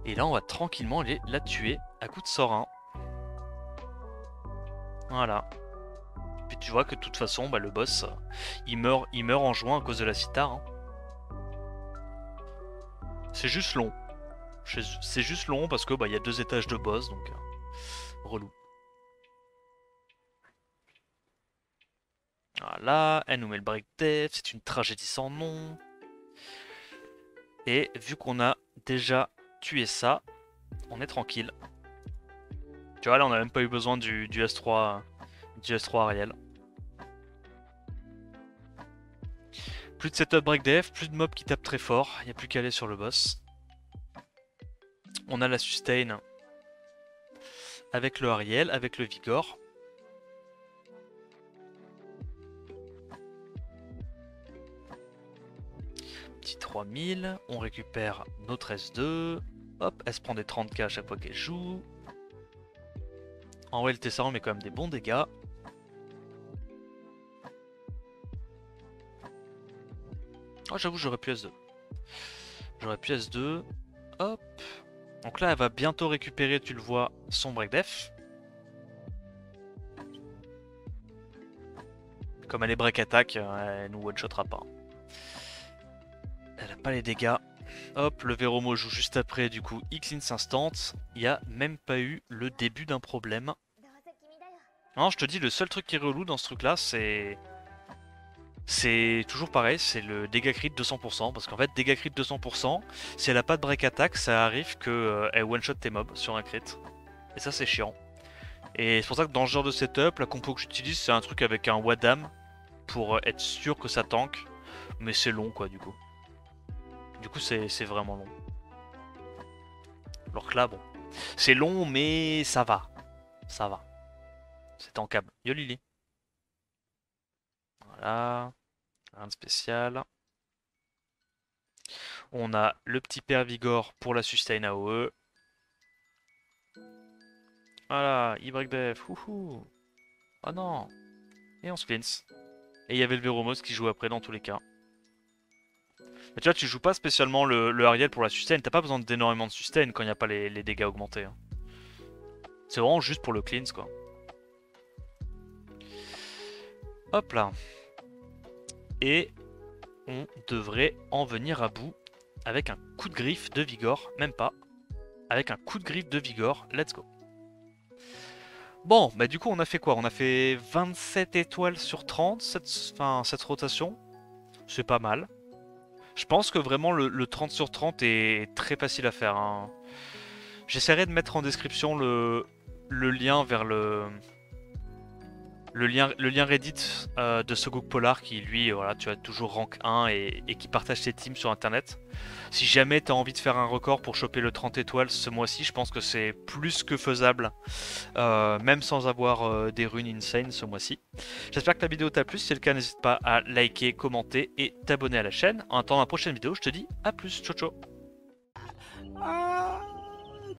Et là, on va tranquillement aller la tuer à coup de Sorin. Voilà. Puis tu vois que de toute façon, bah, le boss, il meurt en jouant à cause de la Citar. Hein. C'est juste long. C'est juste long parce que bah, y a 2 étages de boss, donc relou. Voilà, elle nous met le break def, c'est une tragédie sans nom. Et vu qu'on a déjà tué ça, on est tranquille. Tu vois, là on a même pas eu besoin du S3 Ariel. Plus de setup break def, plus de mobs qui tapent très fort, il n'y a plus qu'à aller sur le boss. On a la sustain avec le Ariel, avec le Vigor. Petit 3000, on récupère notre S2. Hop, elle se prend des 30k à chaque fois qu'elle joue. En vrai, le Tessaran met quand même des bons dégâts. Oh, j'avoue, j'aurais pu S2. J'aurais pu S2. Hop. Donc là, elle va bientôt récupérer, tu le vois, son break def. Comme elle est break attack, elle nous one-shotera pas. Elle a pas les dégâts. Hop, le Véromo joue juste après, du coup, X-Ins instant. Il n'y a même pas eu le début d'un problème. Non, je te dis, le seul truc qui est relou dans ce truc-là, c'est... C'est toujours pareil, c'est le dégât crit 200%. Parce qu'en fait, dégât crit 200%, si elle a pas de break attack, ça arrive qu'elle one-shot tes mobs sur un crit. Et ça, c'est chiant. Et c'est pour ça que dans ce genre de setup, la compo que j'utilise, c'est un truc avec un Wadam pour être sûr que ça tank. Mais c'est long, quoi, du coup. Du coup, c'est vraiment long. Alors que là, bon. C'est long, mais ça va. Ça va. C'est tankable. Yo Lily. Voilà. Rien de spécial. On a le petit père Vigor pour la sustain AOE. Voilà, e-break def. Wouhou. Oh non. Et on se cleanse. Et il y avait le Véromos qui joue après dans tous les cas. Mais tu vois, tu joues pas spécialement le Ariel pour la sustain. T'as pas besoin d'énormément de sustain quand il n'y a pas les dégâts augmentés. Hein. C'est vraiment juste pour le cleanse, quoi. Hop là. Et on devrait en venir à bout avec un coup de griffe de Vigor. Même pas. Avec un coup de griffe de Vigor. Let's go. Bon, bah du coup, on a fait quoi? On a fait 27 étoiles sur 30, cette rotation. C'est pas mal. Je pense que vraiment le 30 sur 30 est très facile à faire. Hein. J'essaierai de mettre en description le lien vers le lien Reddit de Sogok Polar qui lui, voilà, tu as toujours rank 1 et qui partage ses teams sur internet. Si jamais tu as envie de faire un record pour choper le 30 étoiles ce mois-ci, je pense que c'est plus que faisable, même sans avoir des runes insane ce mois-ci. J'espère que la vidéo t'a plu, si c'est le cas n'hésite pas à liker, commenter et t'abonner à la chaîne. En attendant la prochaine vidéo, je te dis à plus, ciao ciao.